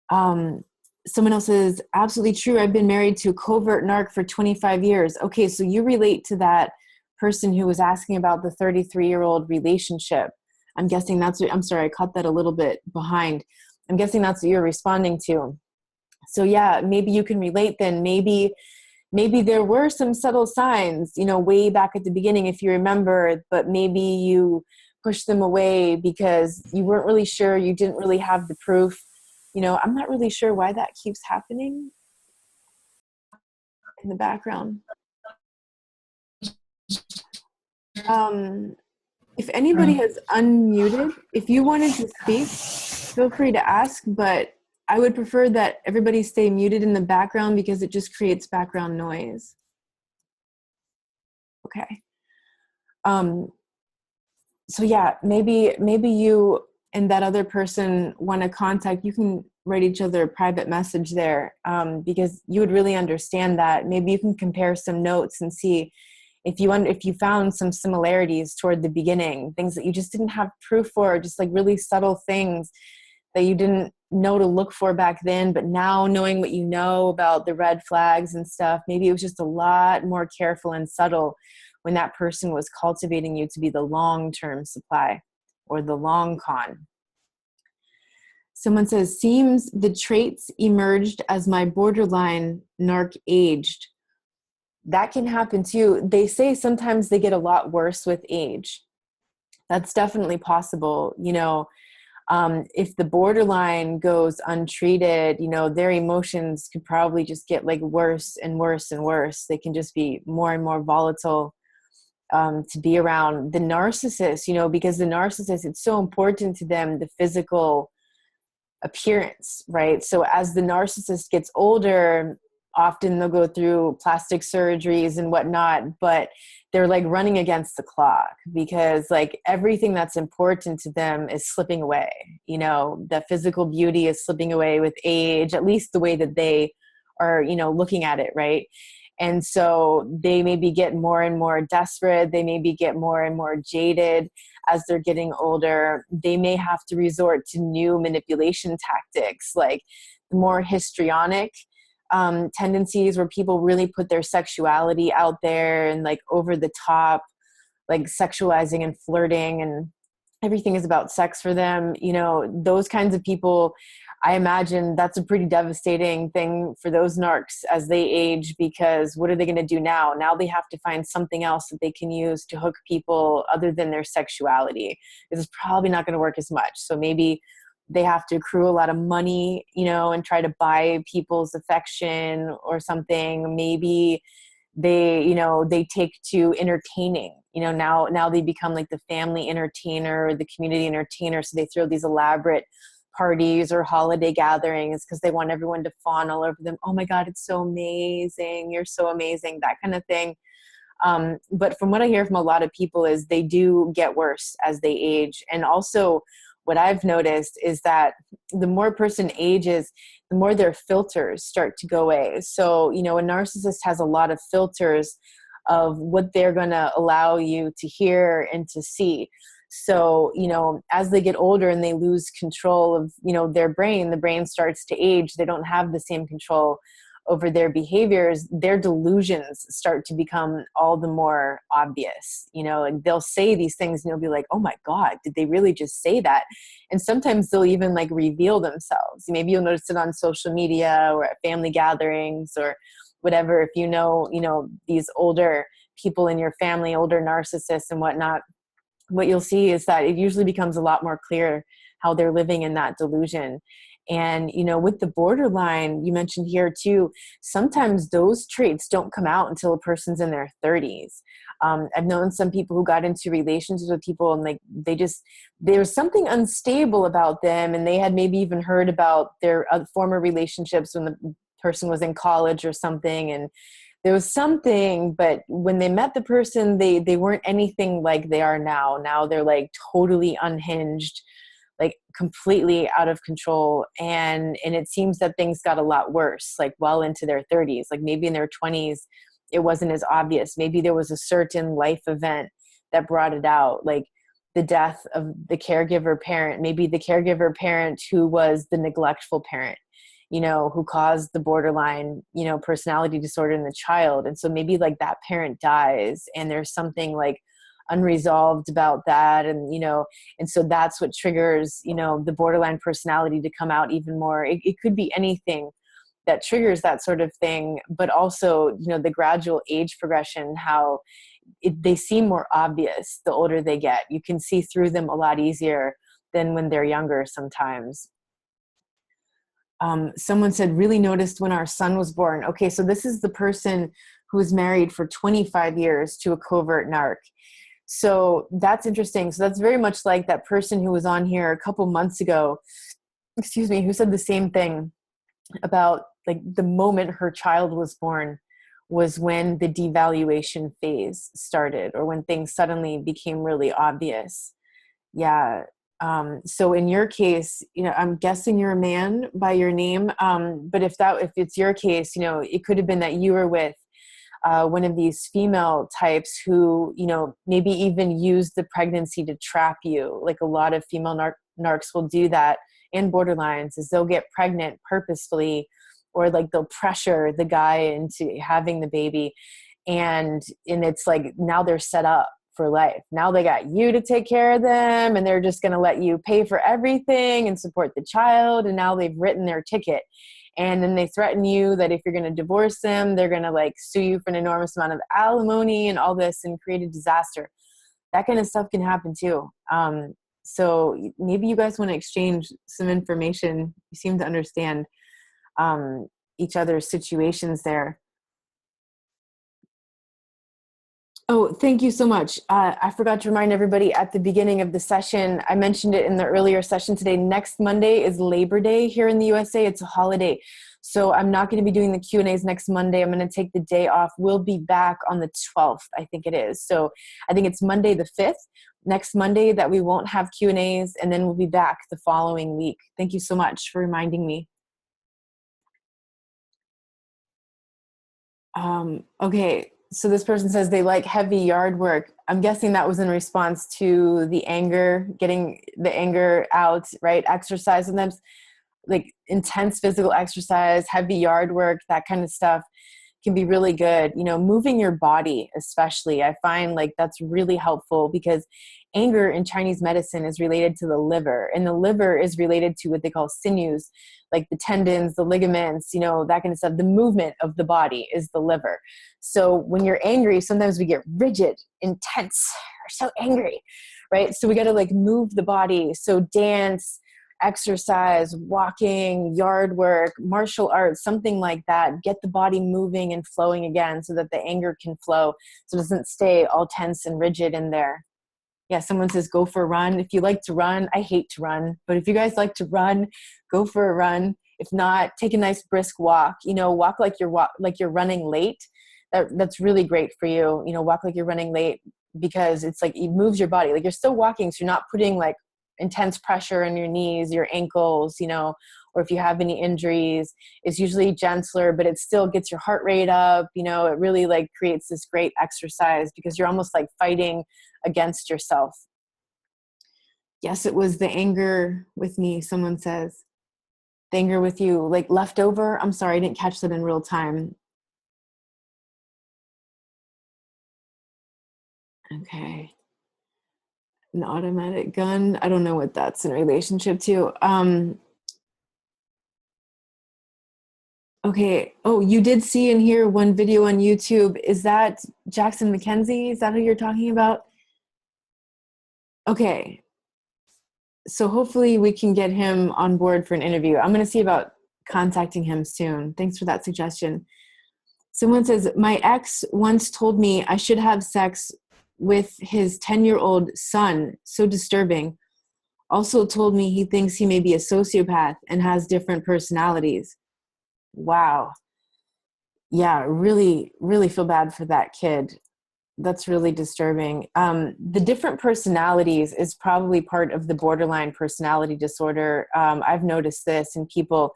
Someone else says, absolutely true. I've been married to a covert narc for 25 years. Okay, so you relate to that person who was asking about the 33-year-old relationship. I'm guessing that's what, I'm sorry, I caught that a little bit behind. I'm guessing that's what you're responding to. So yeah, maybe you can relate then. Maybe there were some subtle signs, way back at the beginning, if you remember, but maybe you pushed them away because you weren't really sure. You didn't really have the proof. I'm not really sure why that keeps happening in the background. If anybody has unmuted, if you wanted to speak, feel free to ask, but I would prefer that everybody stay muted in the background because it just creates background noise. Okay. So yeah, maybe you and that other person want to contact, you can write each other a private message there, because you would really understand that. Maybe you can compare some notes and see if you found some similarities toward the beginning, things that you just didn't have proof for, just like really subtle things that you didn't know to look for back then, but now knowing what you know about the red flags and stuff, maybe it was just a lot more careful and subtle when that person was cultivating you to be the long-term supply or the long con. Someone says, seems the traits emerged as my borderline narc aged. That can happen too. They say sometimes they get a lot worse with age. That's definitely possible. If the borderline goes untreated, their emotions could probably just get like worse and worse and worse. They can just be more and more volatile to be around. The narcissist, because the narcissist, it's so important to them, the physical appearance, right? So as the narcissist gets older, often they'll go through plastic surgeries and whatnot, but they're like running against the clock because like everything that's important to them is slipping away. The physical beauty is slipping away with age, at least the way that they are, looking at it, right? And so they maybe get more and more desperate. They maybe get more and more jaded as they're getting older. They may have to resort to new manipulation tactics, like more histrionic tendencies where people really put their sexuality out there and like over the top, like sexualizing and flirting, and everything is about sex for them. Those kinds of people, I imagine that's a pretty devastating thing for those narcs as they age, because what are they going to do now? Now they have to find something else that they can use to hook people other than their sexuality. This is probably not going to work as much. So maybe they have to accrue a lot of money, and try to buy people's affection or something. Maybe they take to entertaining, now they become like the family entertainer or the community entertainer. So they throw these elaborate parties or holiday gatherings because they want everyone to fawn all over them. Oh my God, it's so amazing. You're so amazing. That kind of thing. But from what I hear from a lot of people is they do get worse as they age. And also what I've noticed is that the more a person ages, the more their filters start to go away. So, a narcissist has a lot of filters of what they're going to allow you to hear and to see. So, as they get older and they lose control of, their brain, the brain starts to age. They don't have the same control over their behaviors. Their delusions start to become all the more obvious, and they'll say these things and you'll be like, oh my God, did they really just say that? And sometimes they'll even like reveal themselves. Maybe you'll notice it on social media or at family gatherings or whatever. If these older people in your family, older narcissists and whatnot, what you'll see is that it usually becomes a lot more clear how they're living in that delusion. And, with the borderline, you mentioned here too, sometimes those traits don't come out until a person's in their 30s. I've known some people who got into relationships with people and like, there was something unstable about them. And they had maybe even heard about their former relationships when the person was in college or something. And there was something, but when they met the person, they weren't anything like they are now. Now they're like totally unhinged, like completely out of control. And it seems that things got a lot worse, like well into their 30s, like maybe in their 20s, it wasn't as obvious. Maybe there was a certain life event that brought it out, like the death of the caregiver parent, maybe the caregiver parent who was the neglectful parent, you know, who caused the borderline, you know, personality disorder in the child. And so maybe like that parent dies and there's something like unresolved about that. And, you know, and so that's what triggers, you know, the borderline personality to come out even more. It could be anything that triggers that sort of thing, but also, you know, the gradual age progression, how they seem more obvious the older they get. You can see through them a lot easier than when they're younger sometimes. Someone said, really noticed when our son was born. Okay, so this is the person who was married for 25 years to a covert narc. So that's interesting. So that's very much like that person who was on here a couple months ago, excuse me, who said the same thing about like the moment her child was born was when the devaluation phase started, or when things suddenly became really obvious. Yeah. So in your case, you know, I'm guessing you're a man by your name. But if it's your case, you know, it could have been that you were with one of these female types who, you know, maybe even use the pregnancy to trap you. Like a lot of female narcs will do that in borderlines, is they'll get pregnant purposefully, or like they'll pressure the guy into having the baby. And it's like, now they're set up for life. Now they got you to take care of them, and they're just going to let you pay for everything and support the child. And now they've written their ticket. And then they threaten you that if you're going to divorce them, they're going to like sue you for an enormous amount of alimony and all this, and create a disaster. That kind of stuff can happen too. So maybe you guys want to exchange some information. You seem to understand each other's situations there. Oh, thank you so much. I forgot to remind everybody at the beginning of the session, I mentioned it in the earlier session today, next Monday is Labor Day here in the USA. It's a holiday. So I'm not going to be doing the Q&As next Monday. I'm going to take the day off. We'll be back on the 12th, I think it is. So I think it's Monday the 5th, next Monday, that we won't have Q&As, and then we'll be back the following week. Thank you so much for reminding me. Okay. So this person says they like heavy yard work. I'm guessing that was in response to the anger, getting the anger out, right? Exercise, sometimes like intense physical exercise, heavy yard work, that kind of stuff can be really good. You know, moving your body, especially, I find like that's really helpful, because anger in Chinese medicine is related to the liver, and the liver is related to what they call sinews, like the tendons, the ligaments, you know, that kind of stuff. The movement of the body is the liver. So when you're angry, sometimes we get rigid, intense, or so angry, right? So we got to like move the body. So dance, exercise, walking, yard work, martial arts, something like that. Get the body moving and flowing again, so that the anger can flow, so it doesn't stay all tense and rigid in there. Yeah, someone says go for a run. If you like to run, I hate to run, but if you guys like to run, go for a run. If not, take a nice brisk walk. You know, walk like you're running late. That's really great for you. You know, walk like you're running late, because it's like it moves your body. Like you're still walking, so you're not putting like intense pressure on your knees, your ankles, you know, or if you have any injuries, it's usually gentler, but it still gets your heart rate up. You know, it really like creates this great exercise, because you're almost like fighting against yourself. Yes, it was the anger with me, someone says. The anger with you, like leftover. I'm sorry, I didn't catch that in real time. Okay. An automatic gun. I don't know what that's in relationship to. Okay. Oh, you did see and hear one video on YouTube. Is that Jackson McKenzie? Is that who you're talking about? Okay. So hopefully we can get him on board for an interview. I'm going to see about contacting him soon. Thanks for that suggestion. Someone says, my ex once told me I should have sex with his 10-year-old son. So disturbing. Also told me he thinks he may be a sociopath and has different personalities. Wow. Yeah, really, really feel bad for that kid. That's really disturbing. The different personalities is probably part of the borderline personality disorder. I've noticed this in people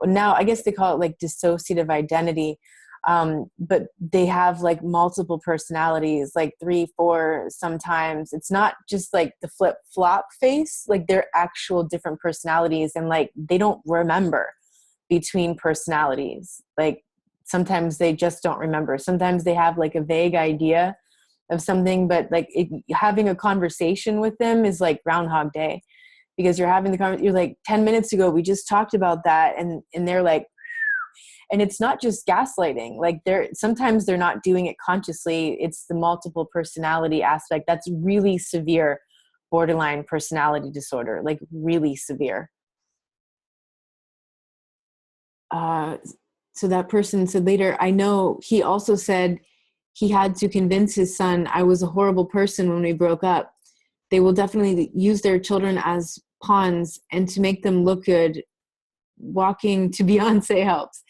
now. I guess they call it like dissociative identity. But they have like multiple personalities, like 3, 4 sometimes. It's not just like the flip flop face, like they're actual different personalities, and like they don't remember between personalities. Like sometimes they just don't remember. Sometimes they have like a vague idea of something, but like having a conversation with them is like Groundhog Day, because you're having the conversation. You're like, 10 minutes ago we just talked about that, and they're like, and it's not just gaslighting. Like sometimes they're not doing it consciously. It's the multiple personality aspect. That's really severe borderline personality disorder, like really severe. Uh, so that person said later, I know he also said he had to convince his son, I was a horrible person when we broke up. They will definitely use their children as pawns, and to make them look good, walking to Beyonce helps.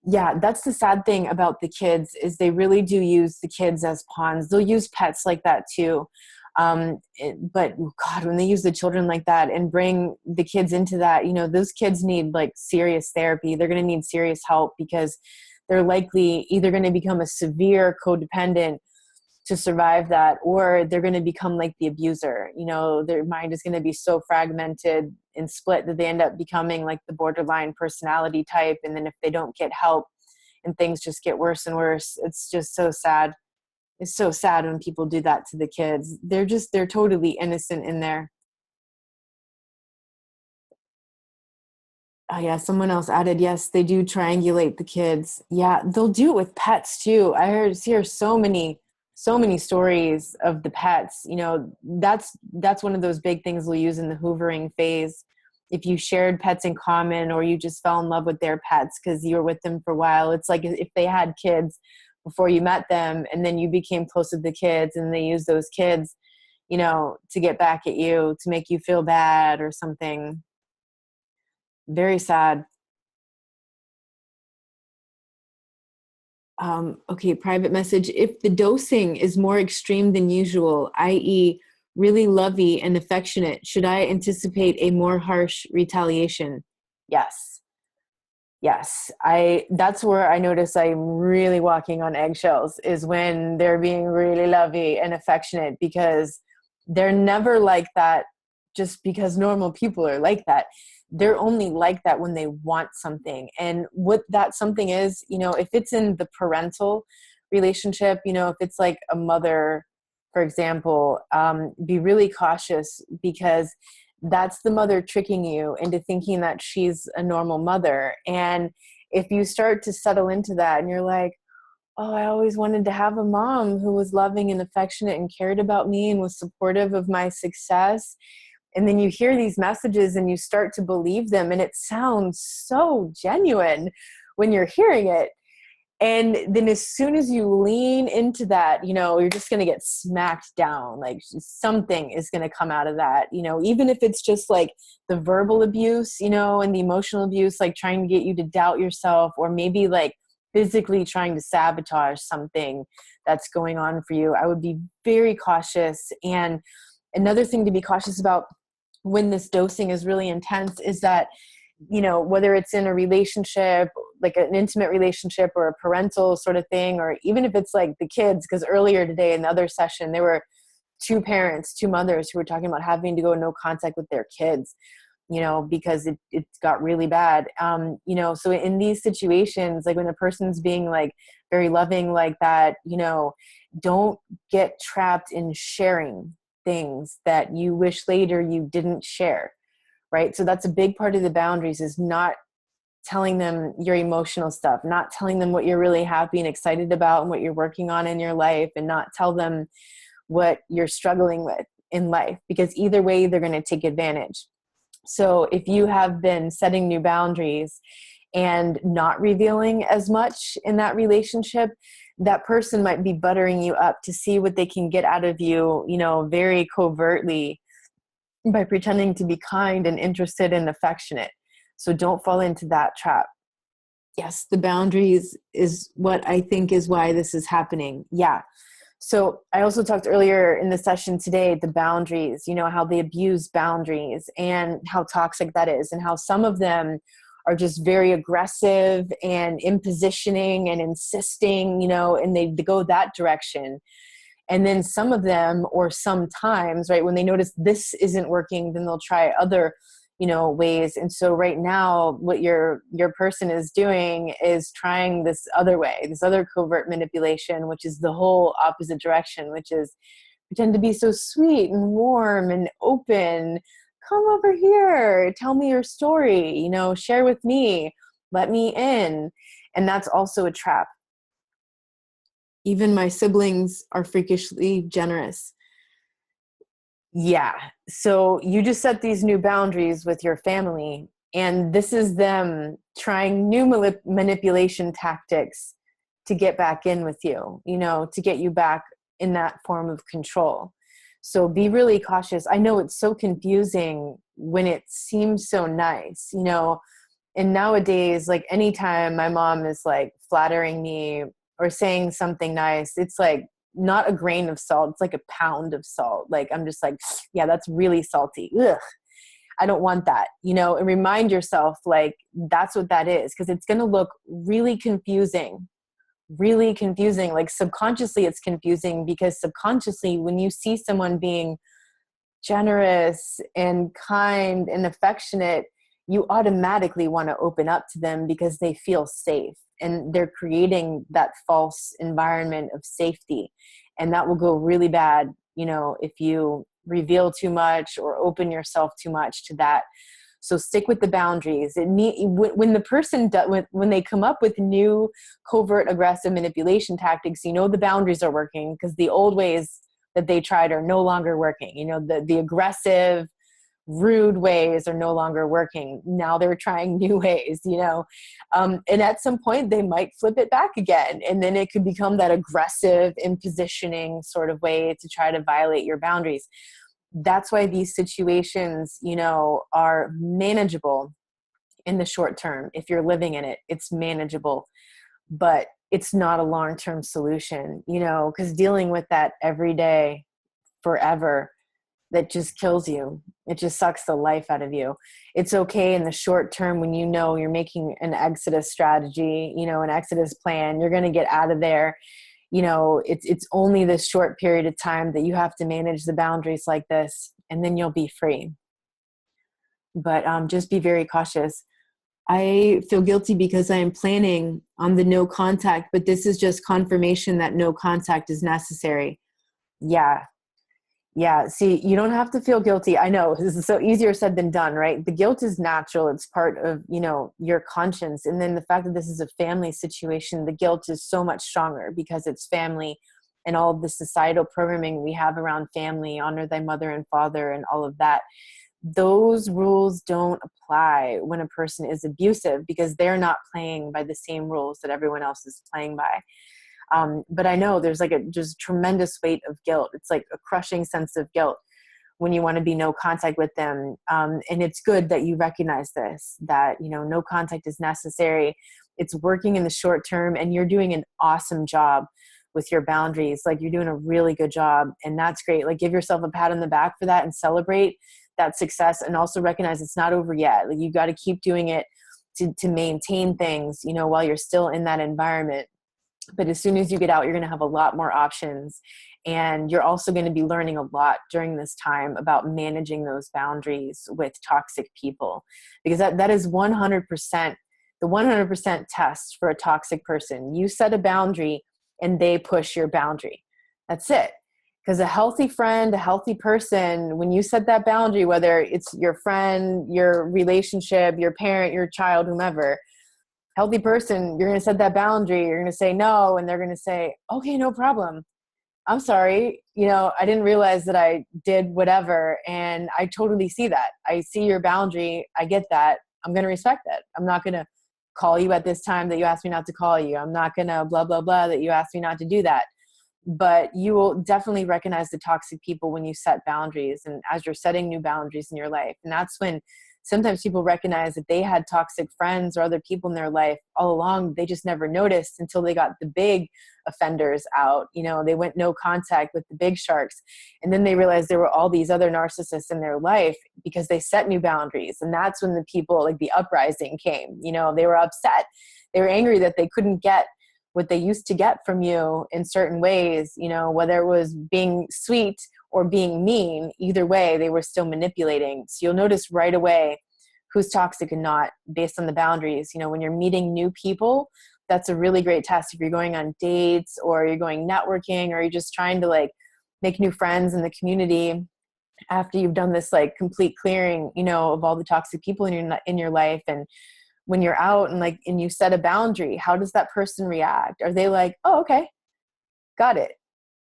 Yeah, that's the sad thing about the kids, is they really do use the kids as pawns. They'll use pets like that too. But God, when they use the children like that and bring the kids into that, those kids need like serious therapy. They're going to need serious help, because they're likely either going to become a severe codependent to survive that, or they're going to become like the abuser. Their mind is going to be so fragmented and split that they end up becoming like the borderline personality type. And then if they don't get help and things just get worse and worse, it's just so sad. It's so sad when people do that to the kids. They're totally innocent in there. Oh yeah, someone else added, yes, they do triangulate the kids. Yeah, they'll do it with pets too. Hear so many stories of the pets. That's one of those big things we'll use in the hoovering phase. If you shared pets in common, or you just fell in love with their pets because you were with them for a while, it's like if they had kids before you met them, and then you became close with the kids, and they use those kids, to get back at you, to make you feel bad or something. Very sad. Okay, private message. If the dosing is more extreme than usual, i.e., really lovey and affectionate, should I anticipate a more harsh retaliation? Yes. Yes. That's where I notice I'm really walking on eggshells, is when they're being really lovey and affectionate, because they're never like that just because normal people are like that. They're only like that when they want something. And what that something is, if it's in the parental relationship, if it's like a mother, for example, be really cautious, because that's the mother tricking you into thinking that she's a normal mother. And if you start to settle into that and you're like, oh, I always wanted to have a mom who was loving and affectionate and cared about me and was supportive of my success. And then you hear these messages and you start to believe them, and it sounds so genuine when you're hearing it. And then as soon as you lean into that, you're just going to get smacked down. Like something is going to come out of that, even if it's just like the verbal abuse, and the emotional abuse, like trying to get you to doubt yourself, or maybe like physically trying to sabotage something that's going on for you. I would be very cautious. And another thing to be cautious about when this dosing is really intense is that, whether it's in a relationship, like an intimate relationship, or a parental sort of thing, or even if it's like the kids, because earlier today in the other session, there were two mothers who were talking about having to go no contact with their kids, because it got really bad. So in these situations, like when a person's being like very loving like that, don't get trapped in sharing things that you wish later you didn't share. Right. So that's a big part of the boundaries, is not telling them your emotional stuff, not telling them what you're really happy and excited about and what you're working on in your life, and not tell them what you're struggling with in life, because either way, they're going to take advantage. So if you have been setting new boundaries and not revealing as much in that relationship, that person might be buttering you up to see what they can get out of you, very covertly, by pretending to be kind and interested and affectionate. So don't fall into that trap. Yes, the boundaries is what I think is why this is happening. Yeah. So I also talked earlier in the session today, the boundaries, how they abuse boundaries and how toxic that is, and how some of them are just very aggressive and impositioning and insisting, and they go that direction. And then some of them, or sometimes, right, when they notice this isn't working, then they'll try other ways. And so right now what your person is doing is trying this other way, this other covert manipulation, which is the whole opposite direction, which is pretend to be so sweet and warm and open. Come over here, tell me your story, share with me, let me in. And that's also a trap. Even my siblings are freakishly generous. Yeah. So you just set these new boundaries with your family, and this is them trying new manipulation tactics to get back in with you, to get you back in that form of control. So be really cautious. I know it's so confusing when it seems so nice, and nowadays, like anytime my mom is like flattering me or saying something nice, it's like not a grain of salt. It's like a pound of salt. Like, I'm just like, yeah, that's really salty. Ugh, I don't want that, and remind yourself like, that's what that is. Cause it's going to look really confusing. Like subconsciously it's confusing, because subconsciously when you see someone being generous and kind and affectionate, you automatically want to open up to them because they feel safe, and they're creating that false environment of safety. And that will go really bad, if you reveal too much or open yourself too much to that. So stick with the boundaries. When the person when they come up with new covert aggressive manipulation tactics, the boundaries are working, because the old ways that they tried are no longer working. The aggressive, rude ways are no longer working. Now they're trying new ways, and at some point they might flip it back again. And then it could become that aggressive impositioning sort of way to try to violate your boundaries. That's why these situations, are manageable in the short term. If you're living in it, it's manageable, but it's not a long-term solution, because dealing with that every day forever, that just kills you. It just sucks the life out of you. It's okay in the short term when you're making an exodus strategy, an exodus plan, you're going to get out of there. It's only this short period of time that you have to manage the boundaries like this, and then you'll be free. But just be very cautious. I feel guilty because I am planning on the no contact, but this is just confirmation that no contact is necessary. Yeah. Yeah. See, you don't have to feel guilty. I know this is so easier said than done, right? The guilt is natural. It's part of, your conscience. And then the fact that this is a family situation, the guilt is so much stronger because it's family, and all of the societal programming we have around family, honor thy mother and father, and all of that. Those rules don't apply when a person is abusive, because they're not playing by the same rules that everyone else is playing by. But I know there's like a just tremendous weight of guilt. It's like a crushing sense of guilt when you want to be no contact with them. And it's good that you recognize this, that, no contact is necessary. It's working in the short term, and you're doing an awesome job with your boundaries. Like, you're doing a really good job, and that's great. Like, give yourself a pat on the back for that and celebrate that success, and also recognize it's not over yet. Like, you got to keep doing it to maintain things, while you're still in that environment. But as soon as you get out, you're going to have a lot more options. And you're also going to be learning a lot during this time about managing those boundaries with toxic people, because that is 100%, the 100% test for a toxic person. You set a boundary and they push your boundary. That's it. Because a healthy friend, a healthy person, when you set that boundary, whether it's your friend, your relationship, your parent, your child, whomever, healthy person, you're going to set that boundary. You're going to say no, and they're going to say, okay, no problem. I'm sorry. I didn't realize that I did whatever. And I totally see that. I see your boundary. I get that. I'm going to respect that. I'm not going to call you at this time that you asked me not to call you. I'm not going to blah, blah, blah that you asked me not to do that. But you will definitely recognize the toxic people when you set boundaries, and as you're setting new boundaries in your life. And that's when sometimes people recognize that they had toxic friends or other people in their life all along. They just never noticed until they got the big offenders out. You know, they went no contact with the big sharks. And then they realized there were all these other narcissists in their life because they set new boundaries. And that's when the people, like the uprising came. You know, they were upset. They were angry that they couldn't get what they used to get from you in certain ways, you know, whether it was being sweet or being mean, either way, they were still manipulating. So you'll notice right away who's toxic and not based on the boundaries. You know, when you're meeting new people, that's a really great test. If you're going on dates or you're going networking or you're just trying to like make new friends in the community after you've done this like complete clearing, you know, of all the toxic people in your life. And when you're out and you set a boundary, how does that person react? Are they like, oh, okay, got it?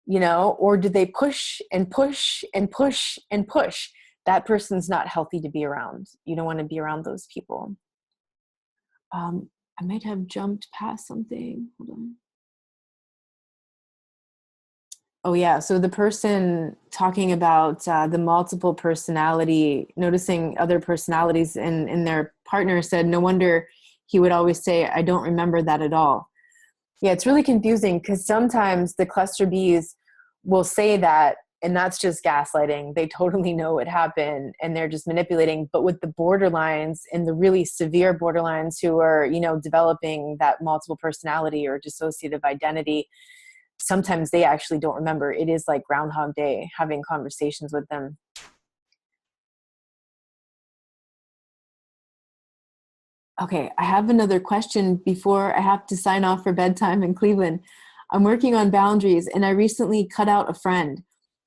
You know, or do they push and push and push and push? That person's not healthy to be around. You don't want to be around those people. I might have jumped past something. Hold on. Oh yeah. So the person talking about the multiple personality, noticing other personalities in their partner said, no wonder he would always say, I don't remember that at all. Yeah, it's really confusing because sometimes the cluster Bs will say that, and that's just gaslighting. They totally know what happened and they're just manipulating. But with the borderlines and the really severe borderlines who are, you know, developing that multiple personality or dissociative identity, sometimes they actually don't remember. It is like Groundhog Day having conversations with them. Okay, I have another question before I have to sign off for bedtime in Cleveland. I'm working on boundaries and I recently cut out a friend.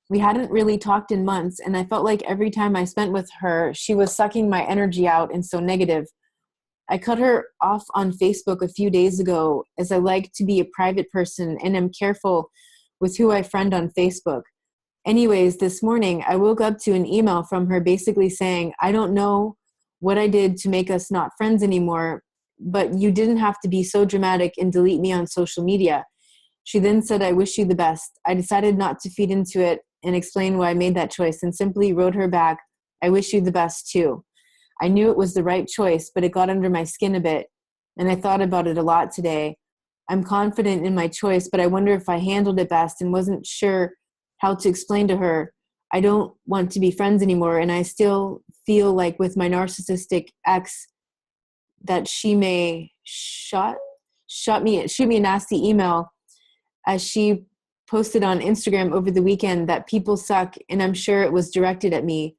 We hadn't really talked in months and I felt like every time I spent with her, she was sucking my energy out and so negative. I cut her off on Facebook a few days ago as I like to be a private person and am careful with who I friend on Facebook. Anyways, this morning I woke up to an email from her basically saying, I don't know what I did to make us not friends anymore, but you didn't have to be so dramatic and delete me on social media. She then said, I wish you the best. I decided not to feed into it and explain why I made that choice and simply wrote her back, I wish you the best too. I knew it was the right choice, but it got under my skin a bit, and I thought about it a lot today. I'm confident in my choice, but I wonder if I handled it best and wasn't sure how to explain to her, I don't want to be friends anymore, and I still feel like with my narcissistic ex that she may shoot me a nasty email as she posted on Instagram over the weekend that people suck, and I'm sure it was directed at me.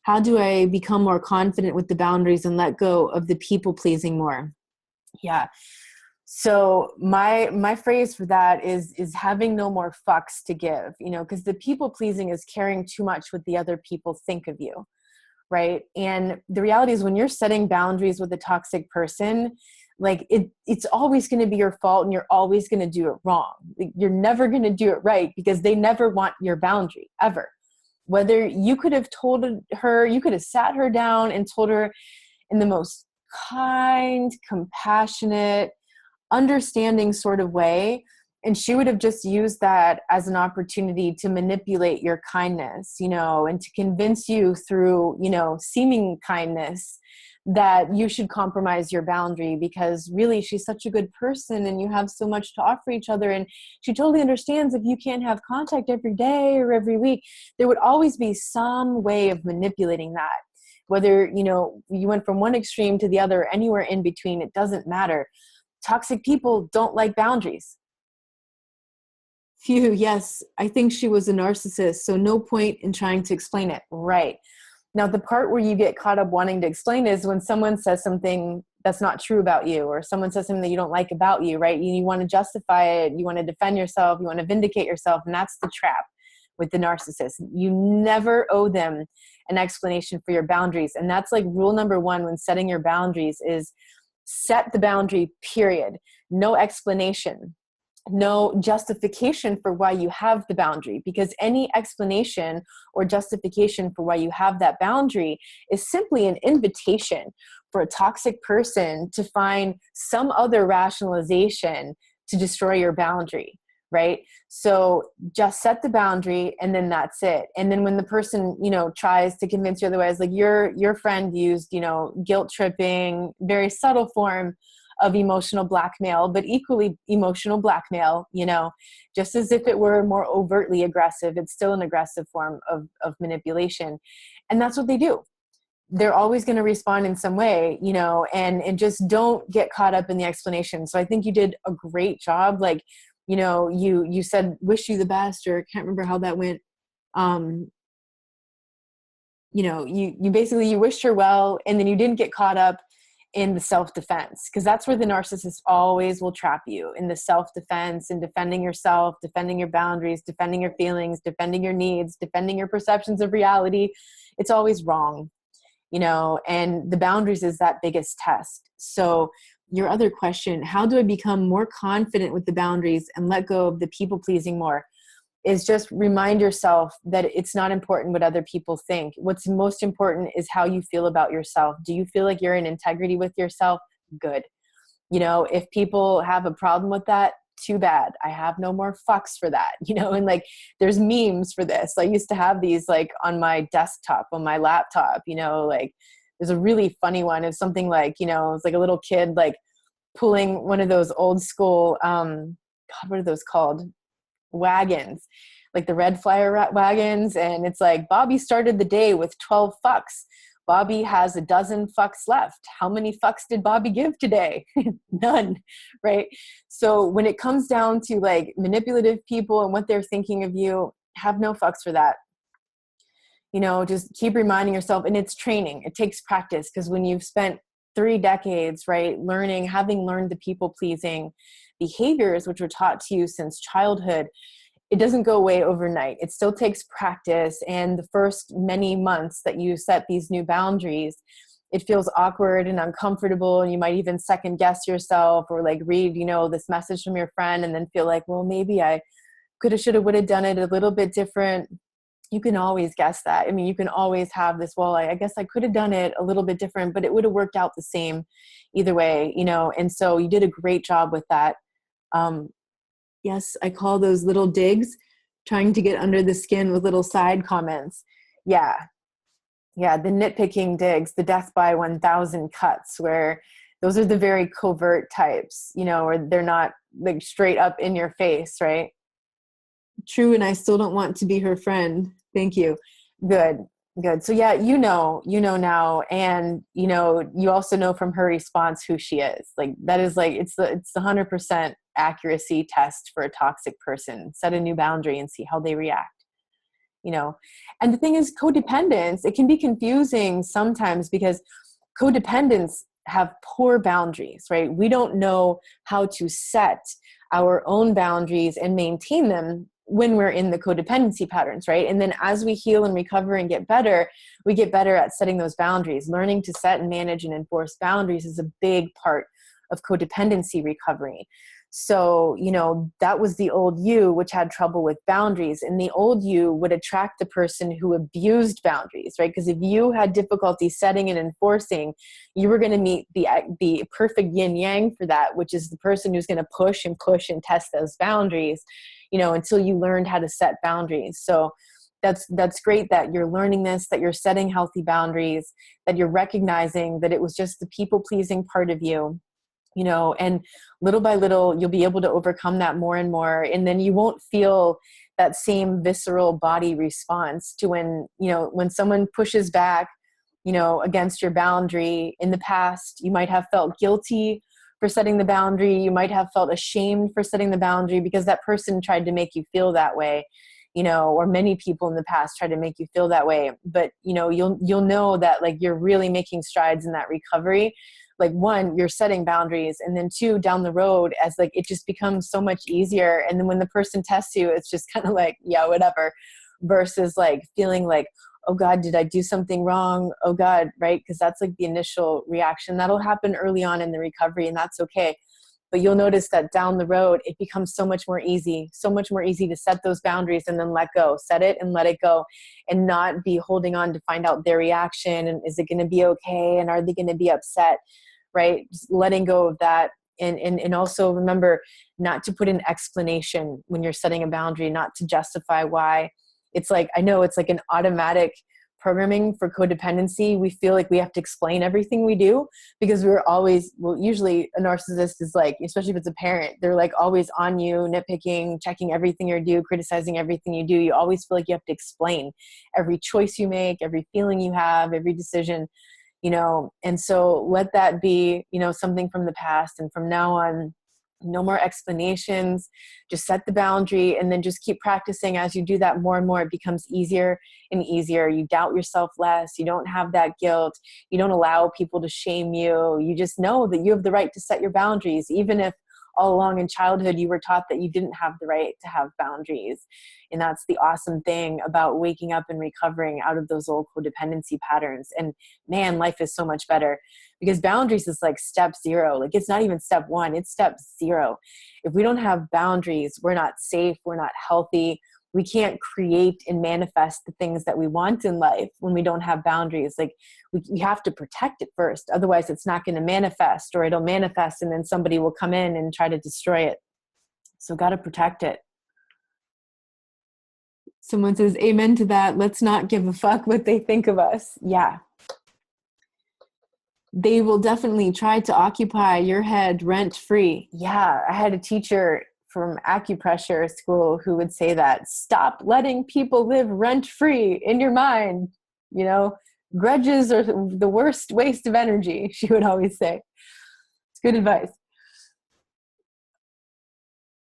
How do I become more confident with the boundaries and let go of the people pleasing more? Yeah. So my phrase for that is having no more fucks to give, you know, because the people pleasing is caring too much what the other people think of you, right? And the reality is when you're setting boundaries with a toxic person, like it's always going to be your fault and you're always going to do it wrong. You're never going to do it right because they never want your boundary ever. Whether you could have told her, you could have sat her down and told her in the most kind, compassionate, understanding sort of way, and she would have just used that as an opportunity to manipulate your kindness, you know, and to convince you through, you know, seeming kindness that you should compromise your boundary because really she's such a good person and you have so much to offer each other, and she totally understands if you can't have contact every day or every week. There would always be some way of manipulating that, whether, you know, you went from one extreme to the other, anywhere in between, it doesn't matter. Toxic people don't like boundaries. Phew, yes, I think she was a narcissist, so no point in trying to explain it. Right. Now, the part where you get caught up wanting to explain is when someone says something that's not true about you, or someone says something that you don't like about you, right? You want to justify it, you want to defend yourself, you want to vindicate yourself, and that's the trap with the narcissist. You never owe them an explanation for your boundaries, and that's like rule number one when setting your boundaries is set the boundary, period. No explanation. No justification for why you have the boundary, because any explanation or justification for why you have that boundary is simply an invitation for a toxic person to find some other rationalization to destroy your boundary, right? So just set the boundary, and then that's it. And then when the person, you know, tries to convince you otherwise, like your friend used, you know, guilt tripping, very subtle form of emotional blackmail, but equally emotional blackmail, you know, just as if it were more overtly aggressive, it's still an aggressive form of manipulation. And that's what they do. They're always going to respond in some way, you know, and just don't get caught up in the explanation. So I think you did a great job. Like, you know, you said, wish you the best, or can't remember how that went. You know, you basically, you wished her well, and then you didn't get caught up in the self-defense, because that's where the narcissist always will trap you, in the self-defense and defending yourself, defending your boundaries, defending your feelings, defending your needs, defending your perceptions of reality. It's always wrong, you know, and the boundaries is that biggest test. So your other question, how do I become more confident with the boundaries and let go of the people pleasing more, is just remind yourself that it's not important what other people think. What's most important is how you feel about yourself. Do you feel like you're in integrity with yourself? Good. You know, if people have a problem with that, too bad. I have no more fucks for that, you know, and like there's memes for this. I used to have these like on my desktop, on my laptop, you know, like there's a really funny one. It's something like, you know, it's like a little kid like pulling one of those old school, God, what are those called? Wagons, like the red flyer wagons. And it's like, Bobby started the day with 12 fucks. Bobby has a dozen fucks left. How many fucks did Bobby give today? None, right? So when it comes down to like manipulative people and what they're thinking of you, have no fucks for that. You know, just keep reminding yourself, and it's training. It takes practice, because when you've spent 3 decades, right, learning, having learned the people pleasing behaviors, which were taught to you since childhood, it doesn't go away overnight. It still takes practice. And the first many months that you set these new boundaries, it feels awkward and uncomfortable. And you might even second guess yourself, or like read, you know, this message from your friend and then feel like, well, maybe I coulda, shoulda, woulda done it a little bit different. You can always guess that. I mean, you can always have this, well, I guess I could have done it a little bit different, but it would have worked out the same either way, you know? And so you did a great job with that. Yes, I call those little digs, trying to get under the skin with little side comments. Yeah. Yeah. The nitpicking digs, the death by 1,000 cuts, where those are the very covert types, you know, or they're not like straight up in your face, right? True. And I still don't want to be her friend. Thank you. Good. Good. So yeah, you know now, and you know, you also know from her response who she is. Like that is like, it's the 100% accuracy test for a toxic person. Set a new boundary and see how they react, you know? And the thing is, codependence, it can be confusing sometimes, because codependents have poor boundaries, right? We don't know how to set our own boundaries and maintain them when we're in the codependency patterns, right? And then as we heal and recover and get better, we get better at setting those boundaries. Learning to set and manage and enforce boundaries is a big part of codependency recovery. So, you know, that was the old you, which had trouble with boundaries. And the old you would attract the person who abused boundaries, right? Because if you had difficulty setting and enforcing, you were going to meet the perfect yin yang for that, which is the person who's going to push and test those boundaries, you know, until you learned how to set boundaries. So that's great that you're learning this, that you're setting healthy boundaries, that you're recognizing that it was just the people pleasing part of you, you know, and little by little, you'll be able to overcome that more and more. And then you won't feel that same visceral body response to when, you know, when someone pushes back, you know, against your boundary. In the past, you might have felt guilty for setting the boundary. You might have felt ashamed for setting the boundary because that person tried to make you feel that way, you know, or many people in the past tried to make you feel that way. But, you know, you'll know that like you're really making strides in that recovery. Like 1, you're setting boundaries, and then 2, down the road, as like it just becomes so much easier. And then when the person tests you, it's just kind of like, yeah, whatever, versus like feeling like, oh God, did I do something wrong? Oh God, right? Because that's like the initial reaction. That'll happen early on in the recovery, and that's okay. But you'll notice that down the road, it becomes so much more easy to set those boundaries and then let go, set it and let it go, and not be holding on to find out their reaction. And is it going to be okay? And are they going to be upset? Right? Just letting go of that And also remember not to put an explanation when you're setting a boundary, not to justify why. It's like, I know it's like an automatic programming for codependency. We feel like we have to explain everything we do because we're always, well, usually a narcissist is like, especially if it's a parent, they're like always on you, nitpicking, checking everything you do, criticizing everything you do. You always feel like you have to explain every choice you make, every feeling you have, every decision, and so let that be, something from the past. And from now on, no more explanations, just set the boundary and then just keep practicing. As you do that more and more, it becomes easier and easier. You doubt yourself less. You don't have that guilt. You don't allow people to shame you. You just know that you have the right to set your boundaries, even if all along in childhood you were taught that you didn't have the right to have boundaries. And that's the awesome thing about waking up and recovering out of those old codependency patterns. And man, life is so much better because boundaries is like step 0. Like it's not even step 1, it's step 0. If we don't have boundaries, we're not safe, we're not healthy. We can't create and manifest the things that we want in life when we don't have boundaries. Like we have to protect it first. Otherwise it's not going to manifest, or it'll manifest and then somebody will come in and try to destroy it. So got to protect it. Someone says, amen to that. Let's not give a fuck what they think of us. Yeah. They will definitely try to occupy your head rent free. Yeah. I had a teacher from acupressure school who would say that, stop letting people live rent free in your mind. Grudges are the worst waste of energy, she would always say. It's good advice.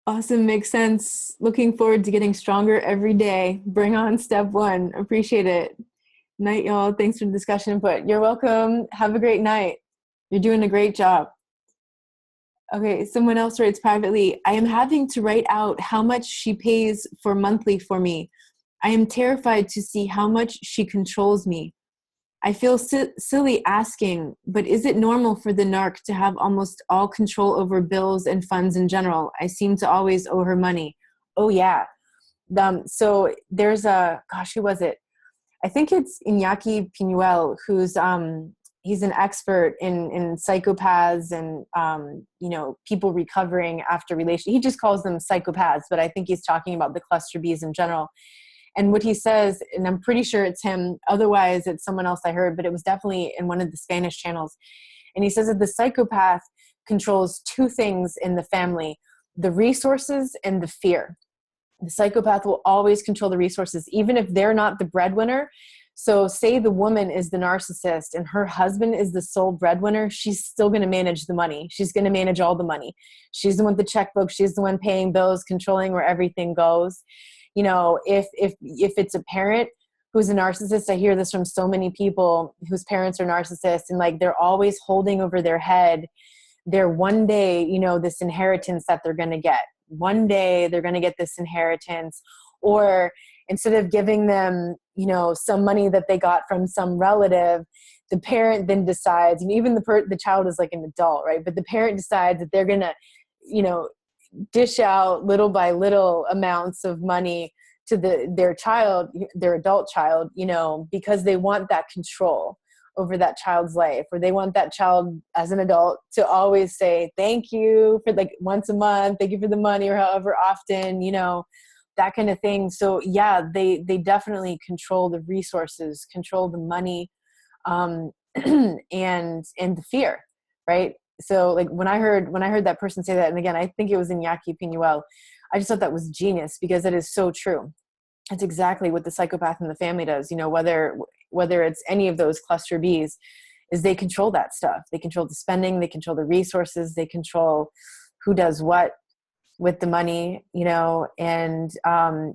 Awesome. Makes sense. Looking forward to getting stronger every day. Bring on step 1. Appreciate it. Night, y'all. Thanks for the discussion input. You're welcome. Have a great night. You're doing a great job. Okay, someone else writes privately, I am having to write out how much she pays for monthly for me. I am terrified to see how much she controls me. I feel silly asking, but is it normal for the narc to have almost all control over bills and funds in general? I seem to always owe her money. Oh, yeah. So there's who was it? I think it's Iñaki Pinuel, who's he's an expert in psychopaths and, people recovering after relation. He just calls them psychopaths, but I think he's talking about the cluster Bs in general. And what he says, and I'm pretty sure it's him, otherwise it's someone else I heard, but it was definitely in one of the Spanish channels. And he says that the psychopath controls 2 things in the family, the resources and the fear. The psychopath will always control the resources, even if they're not the breadwinner. So say the woman is the narcissist and her husband is the sole breadwinner, she's still going to manage the money. She's going to manage all the money. She's the one with the checkbook. She's the one paying bills, controlling where everything goes. If it's a parent who's a narcissist, I hear this from so many people whose parents are narcissists, and like they're always holding over their head their one day, this inheritance that they're going to get. One day they're going to get this inheritance, or instead of giving them, some money that they got from some relative, the parent then decides, and even the child is like an adult, right? But the parent decides that they're going to, dish out little by little amounts of money to their child, their adult child, because they want that control over that child's life, or they want that child as an adult to always say, thank you for like once a month, thank you for the money, or however often, that kind of thing. So yeah, they definitely control the resources, control the money, and the fear, right? So like when I heard that person say that, and again, I think it was Iñaki Pinuel, I just thought that was genius because it is so true. It's exactly what the psychopath in the family does, whether it's any of those cluster Bs, is they control that stuff. They control the spending, they control the resources, they control who does what with the money, and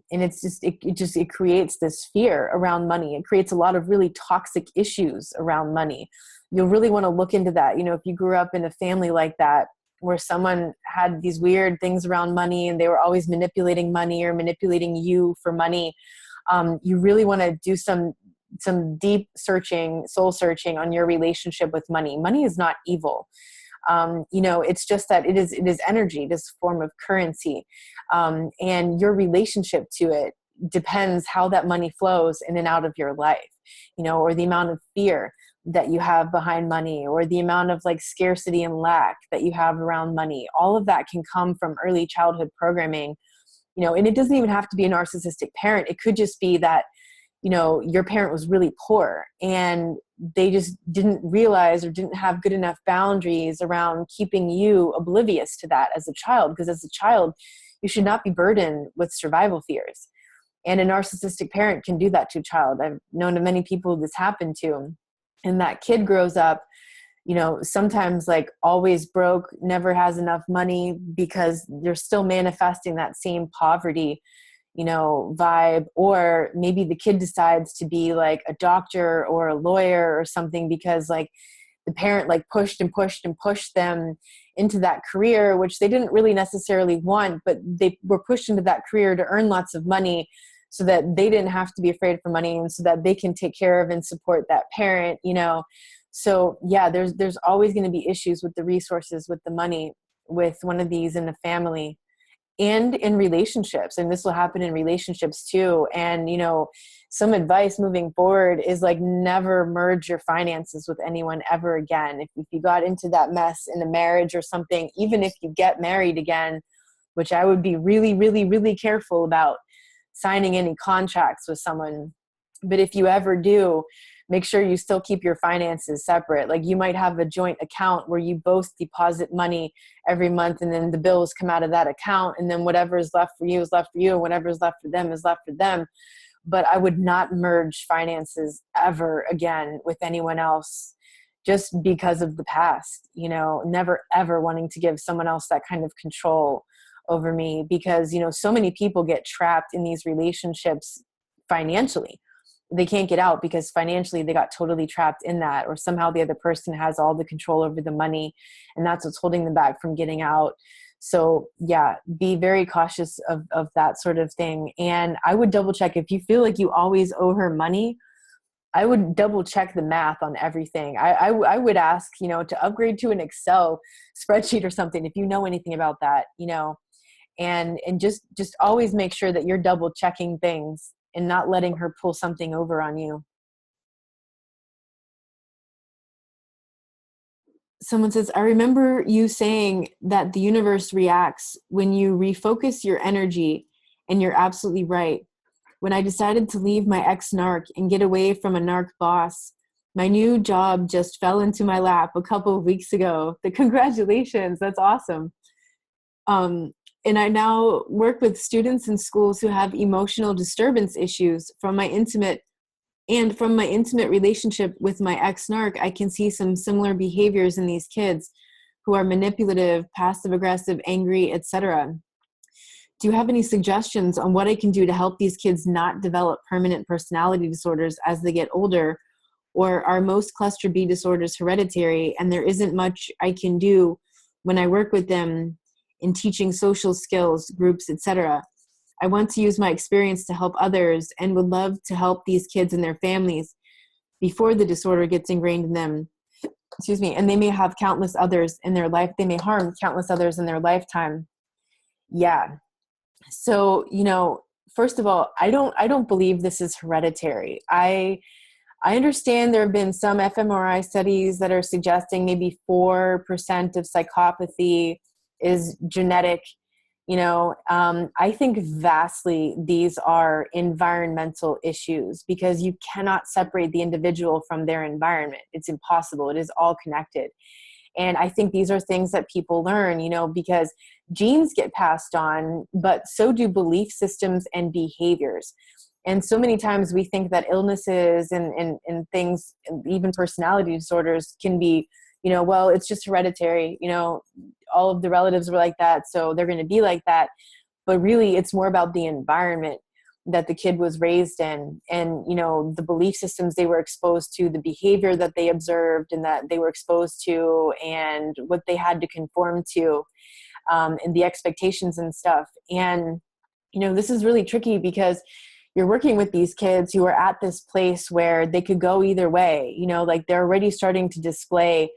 it's just, it creates this fear around money. It creates a lot of really toxic issues around money. You'll really want to look into that. If you grew up in a family like that, where someone had these weird things around money and they were always manipulating money or manipulating you for money, you really want to do some deep searching, soul searching on your relationship with money. Money is not evil. It's just that it is energy, this form of currency. And your relationship to it depends how that money flows in and out of your life, or the amount of fear. that you have behind money, or the amount of like scarcity and lack that you have around money. All of that can come from early childhood programming, and it doesn't even have to be a narcissistic parent. It could just be that, your parent was really poor and they just didn't realize or didn't have good enough boundaries around keeping you oblivious to that as a child. Because as a child, you should not be burdened with survival fears. And a narcissistic parent can do that to a child. I've known of many people this happened to. And that kid grows up, sometimes like always broke, never has enough money because they're still manifesting that same poverty, vibe. Or maybe the kid decides to be like a doctor or a lawyer or something because like the parent like pushed and pushed and pushed them into that career, which they didn't really necessarily want, but they were pushed into that career to earn lots of money so that they didn't have to be afraid for money and so that they can take care of and support that parent, So yeah, there's always going to be issues with the resources, with the money, with one of these in the family and in relationships. And this will happen in relationships too. And, some advice moving forward is like never merge your finances with anyone ever again. If you got into that mess in a marriage or something, even if you get married again, which I would be really, really, really careful about signing any contracts with someone. But if you ever do, make sure you still keep your finances separate. Like you might have a joint account where you both deposit money every month and then the bills come out of that account. And then whatever is left for you is left for you. And whatever is left for them is left for them. But I would not merge finances ever again with anyone else just because of the past, never ever wanting to give someone else that kind of control over me because, so many people get trapped in these relationships financially. They can't get out because financially they got totally trapped in that, or somehow the other person has all the control over the money and that's what's holding them back from getting out. So yeah, be very cautious of that sort of thing. And I would double check if you feel like you always owe her money. I would double check the math on everything. I would ask, to upgrade to an Excel spreadsheet or something if you know anything about that, and just always make sure that you're double checking things and not letting her pull something over on you. Someone says, I remember you saying that the universe reacts when you refocus your energy, and you're absolutely right. When I decided to leave my ex-narc and get away from a narc boss, my new job just fell into my lap a couple of weeks ago. Congratulations, that's awesome. And I now work with students in schools who have emotional disturbance issues from my intimate relationship with my ex-narc. I can see some similar behaviors in these kids who are manipulative, passive-aggressive, angry, etc. Do you have any suggestions on what I can do to help these kids not develop permanent personality disorders as they get older? Or are most cluster B disorders hereditary and there isn't much I can do when I work with them in teaching social skills, groups, etc.? I want to use my experience to help others and would love to help these kids and their families before the disorder gets ingrained in them. Excuse me. And they may have countless others in their life. They may harm countless others in their lifetime. Yeah. So, first of all, I don't believe this is hereditary. I understand there have been some fMRI studies that are suggesting maybe 4% of psychopathy is genetic. I think vastly these are environmental issues because you cannot separate the individual from their environment. It's impossible. It is all connected. And I think these are things that people learn, because genes get passed on, but so do belief systems and behaviors. And so many times we think that illnesses and things, even personality disorders can be, well, it's just hereditary, all of the relatives were like that, so they're going to be like that. But really, it's more about the environment that the kid was raised in and, the belief systems they were exposed to, the behavior that they observed and that they were exposed to and what they had to conform to, and the expectations and stuff. And, this is really tricky because you're working with these kids who are at this place where they could go either way, like they're already starting to display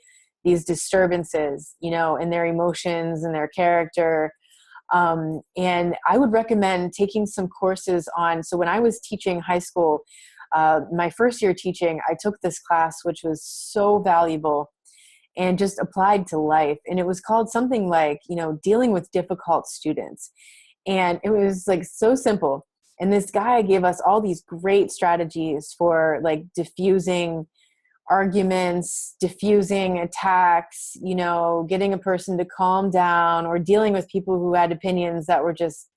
these disturbances, in their emotions and their character. And I would recommend taking some courses on, so when I was teaching high school, my first year teaching, I took this class, which was so valuable and just applied to life. And it was called something like, dealing with difficult students. And it was like so simple. And this guy gave us all these great strategies for like diffusing arguments, diffusing attacks, getting a person to calm down, or dealing with people who had opinions that were just,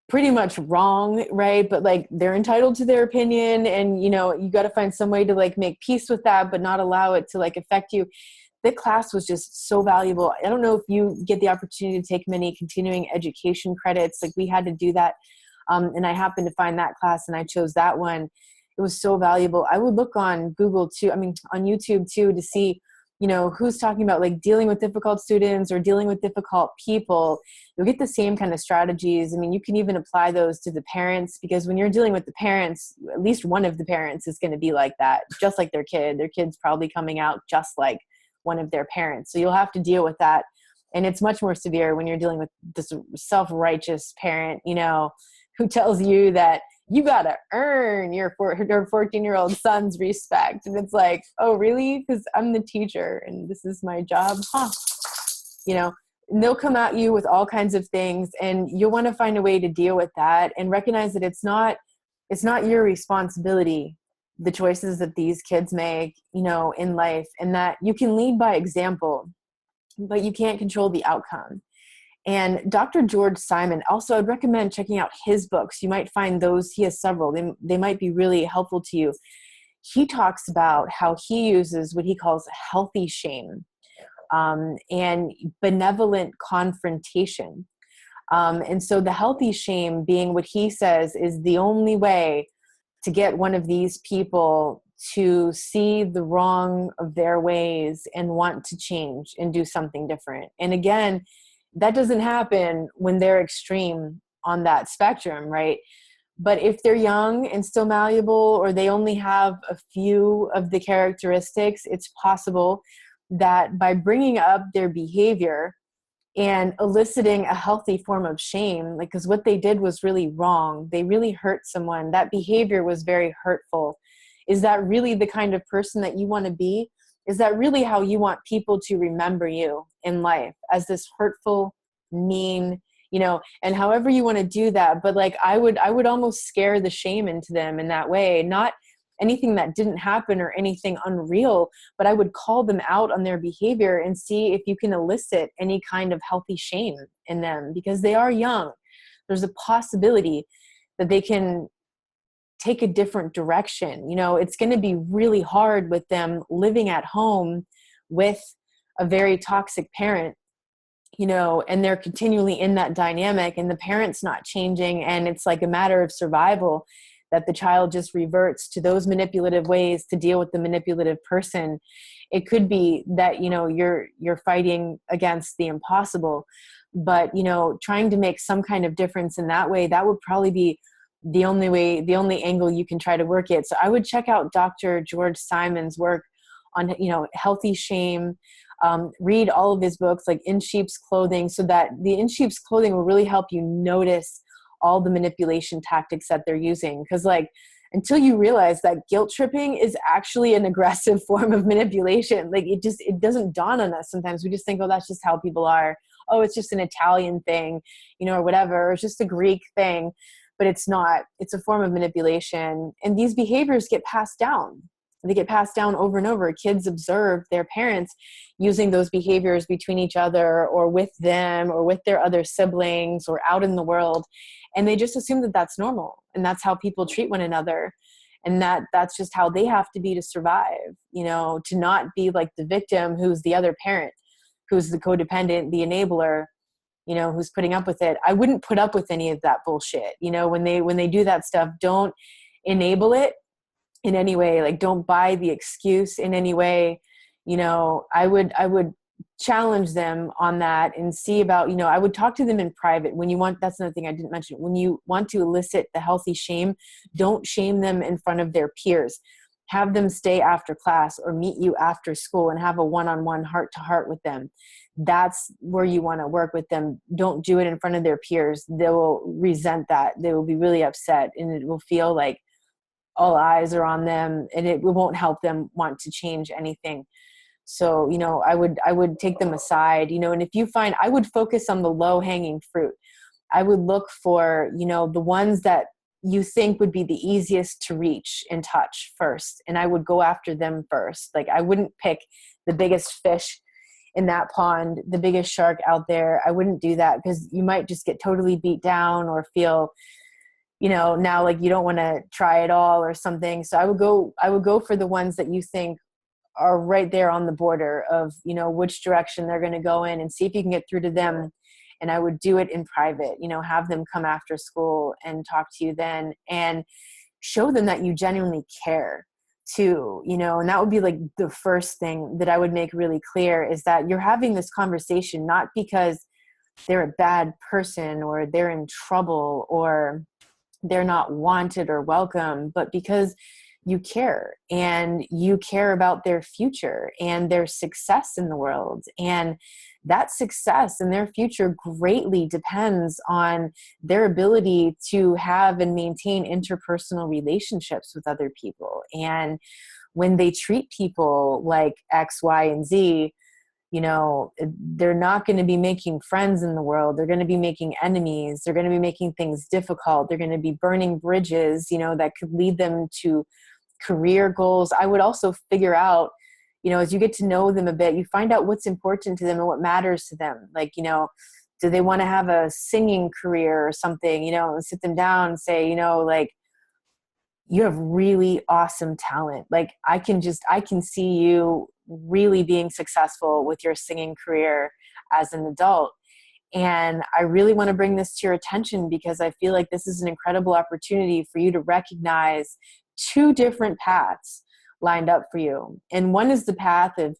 pretty much wrong, right? But like they're entitled to their opinion, and you got to find some way to like make peace with that, but not allow it to like affect you. The class was just so valuable. I don't know if you get the opportunity to take many continuing education credits. Like we had to do that. And I happened to find that class and I chose that one. It was so valuable. I would look on Google too, on YouTube too, to see, who's talking about like dealing with difficult students or dealing with difficult people. You'll get the same kind of strategies. You can even apply those to the parents, because when you're dealing with the parents, at least one of the parents is going to be like that, just like their kid. Their kid's probably coming out just like one of their parents. So you'll have to deal with that. And it's much more severe when you're dealing with this self-righteous parent, who tells you that you got to earn your 14-year-old son's respect. And it's like, oh, really? Because I'm the teacher and this is my job. And they'll come at you with all kinds of things, and you'll want to find a way to deal with that and recognize that it's not your responsibility, the choices that these kids make, in life, and that you can lead by example, but you can't control the outcome. And Dr. George Simon, also I'd recommend checking out his books. You might find those, he has several, they might be really helpful to you. He talks about how he uses what he calls healthy shame, and benevolent confrontation. And so the healthy shame being what he says is the only way to get one of these people to see the wrong of their ways and want to change and do something different. And again, that doesn't happen when they're extreme on that spectrum, right? But if they're young and still malleable, or they only have a few of the characteristics, it's possible that by bringing up their behavior and eliciting a healthy form of shame, like, because what they did was really wrong, they really hurt someone, that behavior was very hurtful. Is that really the kind of person that you want to be? Is that really how you want people to remember you in life, as this hurtful, mean, and however you want to do that? But like, I would almost scare the shame into them in that way, not anything that didn't happen or anything unreal, but I would call them out on their behavior and see if you can elicit any kind of healthy shame in them, because they are young. There's a possibility that they can take a different direction. It's going to be really hard with them living at home with a very toxic parent, and they're continually in that dynamic, and the parent's not changing. And it's like a matter of survival that the child just reverts to those manipulative ways to deal with the manipulative person. It could be that, you're fighting against the impossible, but, trying to make some kind of difference in that way, that would probably be the only angle you can try to work it. So I would check out Dr. George Simon's work on, healthy shame. Read all of his books, like In Sheep's Clothing, so that the In Sheep's Clothing will really help you notice all the manipulation tactics that they're using. Because like, until you realize that guilt tripping is actually an aggressive form of manipulation, like it doesn't dawn on us. Sometimes we just think, oh, that's just how people are. Oh, it's just an Italian thing, or whatever. Or it's just a Greek thing. But it's not. It's a form of manipulation. And these behaviors get passed down. They get passed down over and over. Kids observe their parents using those behaviors between each other, or with them, or with their other siblings, or out in the world. And they just assume that that's normal. And that's how people treat one another. And that's just how they have to be to survive, to not be like the victim who's the other parent, who's the codependent, the enabler, who's putting up with it. I wouldn't put up with any of that bullshit. When they do that stuff, don't enable it in any way. Like, don't buy the excuse in any way. I would challenge them on that and see about, I would talk to them in private. That's another thing I didn't mention. When you want to elicit the healthy shame, don't shame them in front of their peers. Have them stay after class or meet you after school and have a one-on-one heart-to-heart with them. That's where you want to work with them. Don't do it in front of their peers. They will resent that. They will be really upset, and it will feel like all eyes are on them, and it won't help them want to change anything. So, you know, I would take them aside, you know, and if you find, I would focus on the low hanging fruit. I would look for, you know, the ones that you think would be the easiest to reach and touch first. And I would go after them first. Like, I wouldn't pick the biggest fish in that pond, the biggest shark out there. I wouldn't do that, because you might just get totally beat down or feel, you know, now like you don't want to try it all or something. So I would go for the ones that you think are right there on the border of, you know, which direction they're going to go in, and see if you can get through to them. And I would do it in private, you know, have them come after school and talk to you then, and show them that you genuinely care too, you know. And that would be like the first thing that I would make really clear, is that you're having this conversation not because they're a bad person or they're in trouble or they're not wanted or welcome, but because you care, and you care about their future and their success in the world. And that success and their future greatly depends on their ability to have and maintain interpersonal relationships with other people. And when they treat people like X, Y, and Z, you know, they're not going to be making friends in the world. They're going to be making enemies. They're going to be making things difficult. They're going to be burning bridges, you know, that could lead them to career goals. I would also figure out, you know, as you get to know them a bit, you find out what's important to them and what matters to them. Like, you know, do they want to have a singing career or something, you know, and sit them down and say, you know, like, you have really awesome talent. Like, I can see you really being successful with your singing career as an adult. And I really want to bring this to your attention, because I feel like this is an incredible opportunity for you to recognize two different paths lined up for you. And one is the path of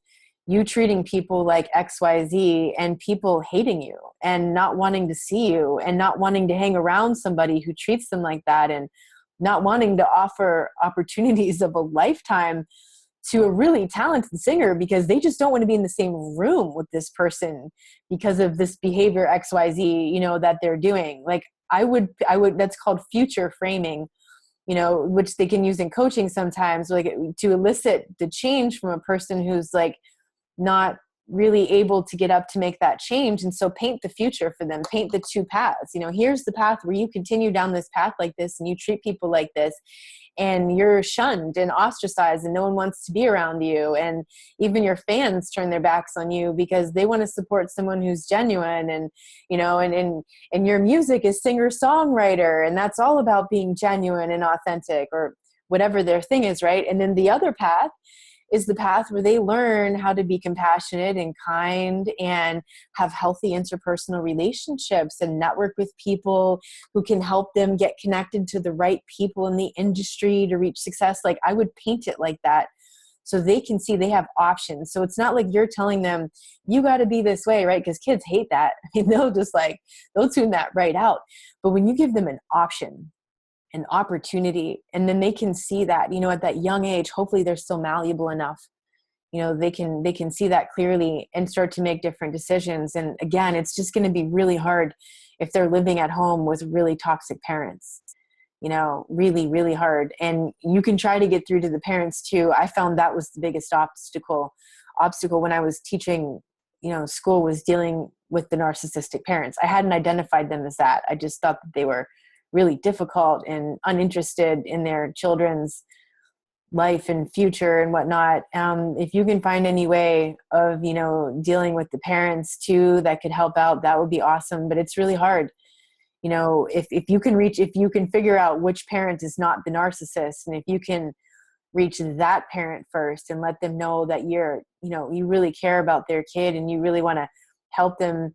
you treating people like XYZ and people hating you and not wanting to see you and not wanting to hang around somebody who treats them like that, and not wanting to offer opportunities of a lifetime to a really talented singer, because they just don't want to be in the same room with this person because of this behavior XYZ, you know, that they're doing. Like, I would, that's called future framing, you know, which they can use in coaching sometimes, like to elicit the change from a person who's like not really able to get up to make that change. And so paint the future for them, paint the two paths. You know, here's the path where you continue down this path like this, and you treat people like this, and you're shunned and ostracized, and no one wants to be around you. And even your fans turn their backs on you because they want to support someone who's genuine. And, you know, and your music is singer-songwriter, and that's all about being genuine and authentic, or whatever their thing is, right? And then the other path is the path where they learn how to be compassionate and kind and have healthy interpersonal relationships and network with people who can help them get connected to the right people in the industry to reach success. Like, I would paint it like that, so they can see they have options. So it's not like you're telling them, you got to be this way, right? Because kids hate that. I mean, they'll tune that right out. But when you give them an option, an opportunity, and then they can see that, you know, at that young age, hopefully they're still malleable enough, you know, they can see that clearly and start to make different decisions. And again, it's just going to be really hard if they're living at home with really toxic parents, you know, really, really hard. And you can try to get through to the parents too. I found that was the biggest obstacle when I was teaching, you know, school, was dealing with the narcissistic parents. I hadn't identified them as that. I just thought that they were really difficult and uninterested in their children's life and future and whatnot. If you can find any way of, you know, dealing with the parents too, that could help out, that would be awesome. But it's really hard. You know, if you can figure out which parent is not the narcissist, and if you can reach that parent first and let them know that you really care about their kid and you really want to help them,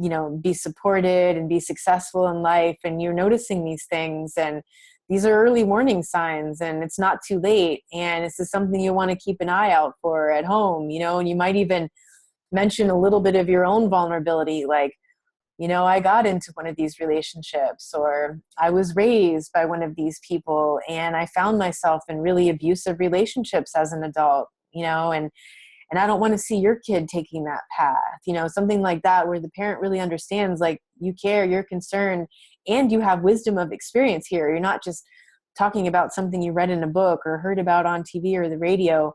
you know, be supported and be successful in life, and you're noticing these things, and these are early warning signs, and it's not too late, and this is something you want to keep an eye out for at home, you know. And you might even mention a little bit of your own vulnerability, like, you know, I got into one of these relationships, or I was raised by one of these people, and I found myself in really abusive relationships as an adult, you know, and I don't want to see your kid taking that path, you know, something like that, where the parent really understands, like, you care, you're concerned, and you have wisdom of experience here. You're not just talking about something you read in a book or heard about on TV or the radio,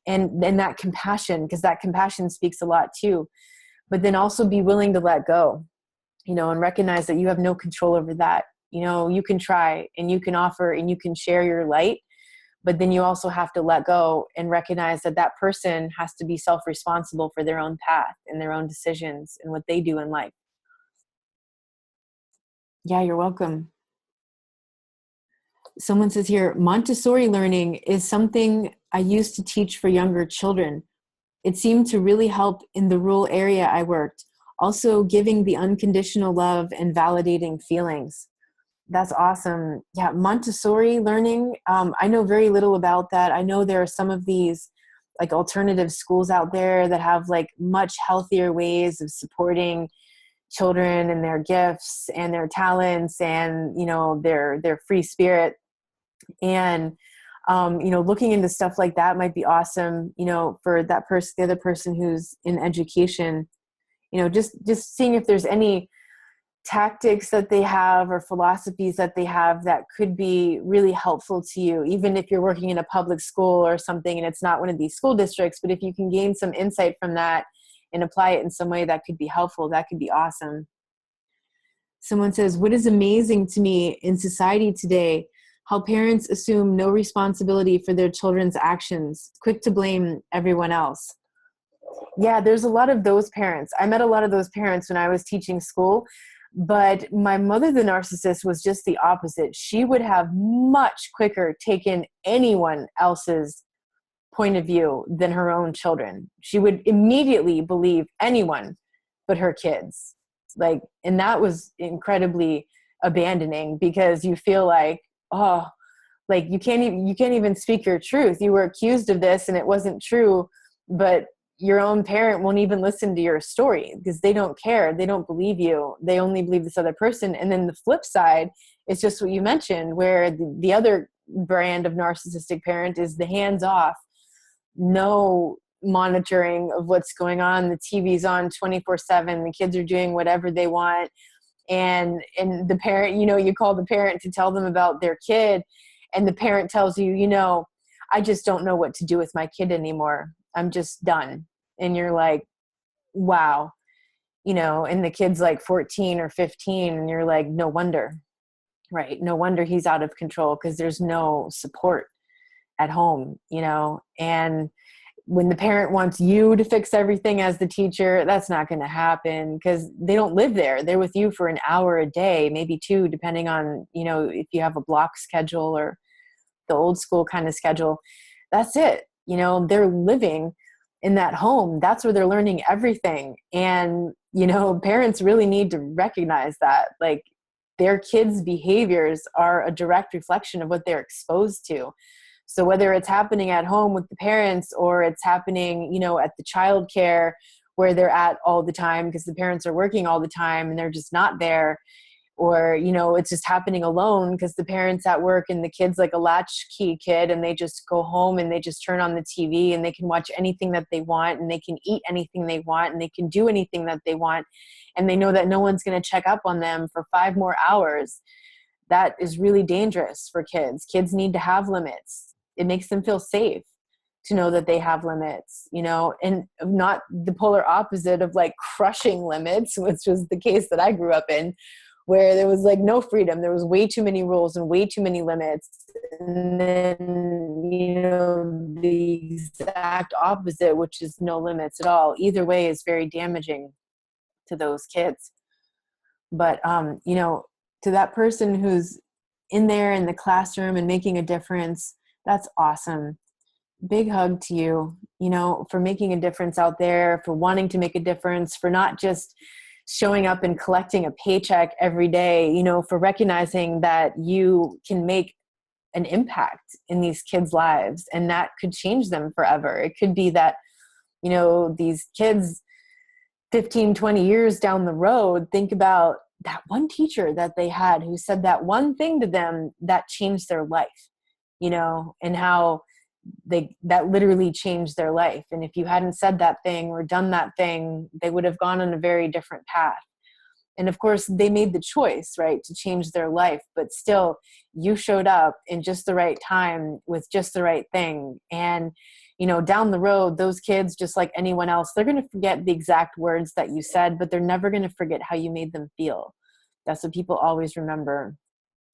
and that compassion, because that compassion speaks a lot too. But then also be willing to let go, and recognize that you have no control over that. You can try and you can offer and you can share your light, but then you also have to let go and recognize that that person has to be self-responsible for their own path and their own decisions and what they do in life. Yeah, you're welcome. Someone says here, Montessori learning is something I used to teach for younger children. It seemed to really help in the rural area I worked. Also giving the unconditional love and validating feelings. That's awesome. Yeah, Montessori learning. I know very little about that. I know there are some of these like alternative schools out there that have like much healthier ways of supporting children and their gifts and their talents and, their free spirit. And, looking into stuff like that might be awesome, for that person, the other person who's in education, just seeing if there's any tactics that they have or philosophies that they have that could be really helpful to you, even if you're working in a public school or something and it's not one of these school districts. But if you can gain some insight from that and apply it in some way that could be helpful, that could be awesome. Someone says, what is amazing to me in society today, how parents assume no responsibility for their children's actions, quick to blame everyone else. Yeah, there's a lot of those parents. I met a lot of those parents when I was teaching school. But my mother, the narcissist, was just the opposite. She would have much quicker taken anyone else's point of view than her own children. She would immediately believe anyone but her kids. And that was incredibly abandoning, because you feel like, you can't even speak your truth. You were accused of this and it wasn't true, but your own parent won't even listen to your story because they don't care. They don't believe you. They only believe this other person. And then the flip side is just what you mentioned, where the other brand of narcissistic parent is the hands off, no monitoring of what's going on. The TV's on 24/7. The kids are doing whatever they want. And the parent, you call the parent to tell them about their kid, and the parent tells you, I just don't know what to do with my kid anymore. I'm just done. And you're like, wow, and the kid's like 14 or 15 and you're like, no wonder, right? No wonder he's out of control, because there's no support at home, and when the parent wants you to fix everything as the teacher, that's not going to happen, because they don't live there. They're with you for an hour a day, maybe two, depending on, if you have a block schedule or the old school kind of schedule. That's it. They're living in that home. That's where they're learning everything. And, parents really need to recognize that, their kids' behaviors are a direct reflection of what they're exposed to. So whether it's happening at home with the parents, or it's happening, at the childcare where they're at all the time because the parents are working all the time and they're just not there, or, it's just happening alone because the parents at work and the kid's like a latchkey kid and they just go home and they just turn on the TV and they can watch anything that they want and they can eat anything they want and they can do anything that they want. And they know that no one's going to check up on them for 5 more hours. That is really dangerous for kids. Kids need to have limits. It makes them feel safe to know that they have limits, and not the polar opposite of crushing limits, which was the case that I grew up in, where there was no freedom. There was way too many rules and way too many limits. And then, the exact opposite, which is no limits at all. Either way is very damaging to those kids. But, to that person who's in there in the classroom and making a difference, that's awesome. Big hug to you, for making a difference out there, for wanting to make a difference, for not just showing up and collecting a paycheck every day, for recognizing that you can make an impact in these kids' lives and that could change them forever. It could be that, these kids 15, 20 years down the road, think about that one teacher that they had who said that one thing to them that changed their life, and how that literally changed their life. And if you hadn't said that thing or done that thing, they would have gone on a very different path. And of course they made the choice, right, to change their life, but still you showed up in just the right time with just the right thing. And, down the road, those kids, just like anyone else, they're going to forget the exact words that you said, but they're never going to forget how you made them feel. That's what people always remember.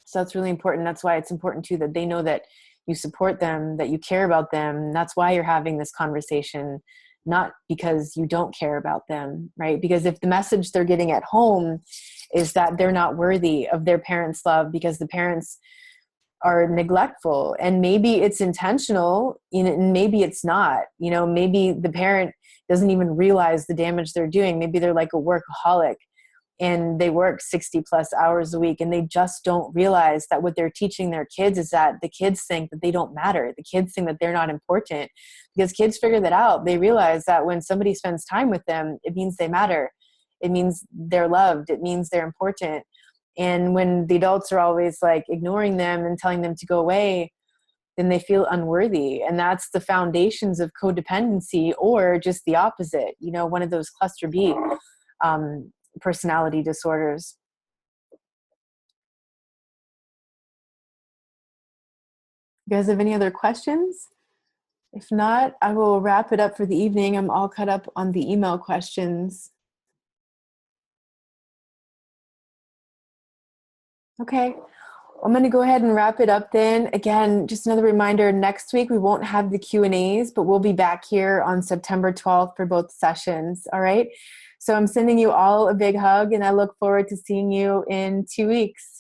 So that's really important. That's why it's important too, that they know that you support them, that you care about them. That's why you're having this conversation, not because you don't care about them, right? Because if the message they're getting at home is that they're not worthy of their parents' love because the parents are neglectful, and maybe it's intentional, and maybe it's not, maybe the parent doesn't even realize the damage they're doing. Maybe they're like a workaholic and they work 60 plus hours a week, and they just don't realize that what they're teaching their kids is that the kids think that they don't matter. The kids think that they're not important, because kids figure that out. They realize that when somebody spends time with them, it means they matter. It means they're loved. It means they're important. And when the adults are always like ignoring them and telling them to go away, then they feel unworthy. And that's the foundations of codependency, or just the opposite, one of those cluster B personality disorders. You guys have any other questions? If not, I will wrap it up for the evening. I'm all caught up on the email questions. Okay, I'm going to go ahead and wrap it up then. Again, just another reminder, next week we won't have the Q&As, but we'll be back here on September 12th for both sessions. All right. So I'm sending you all a big hug, and I look forward to seeing you in 2 weeks.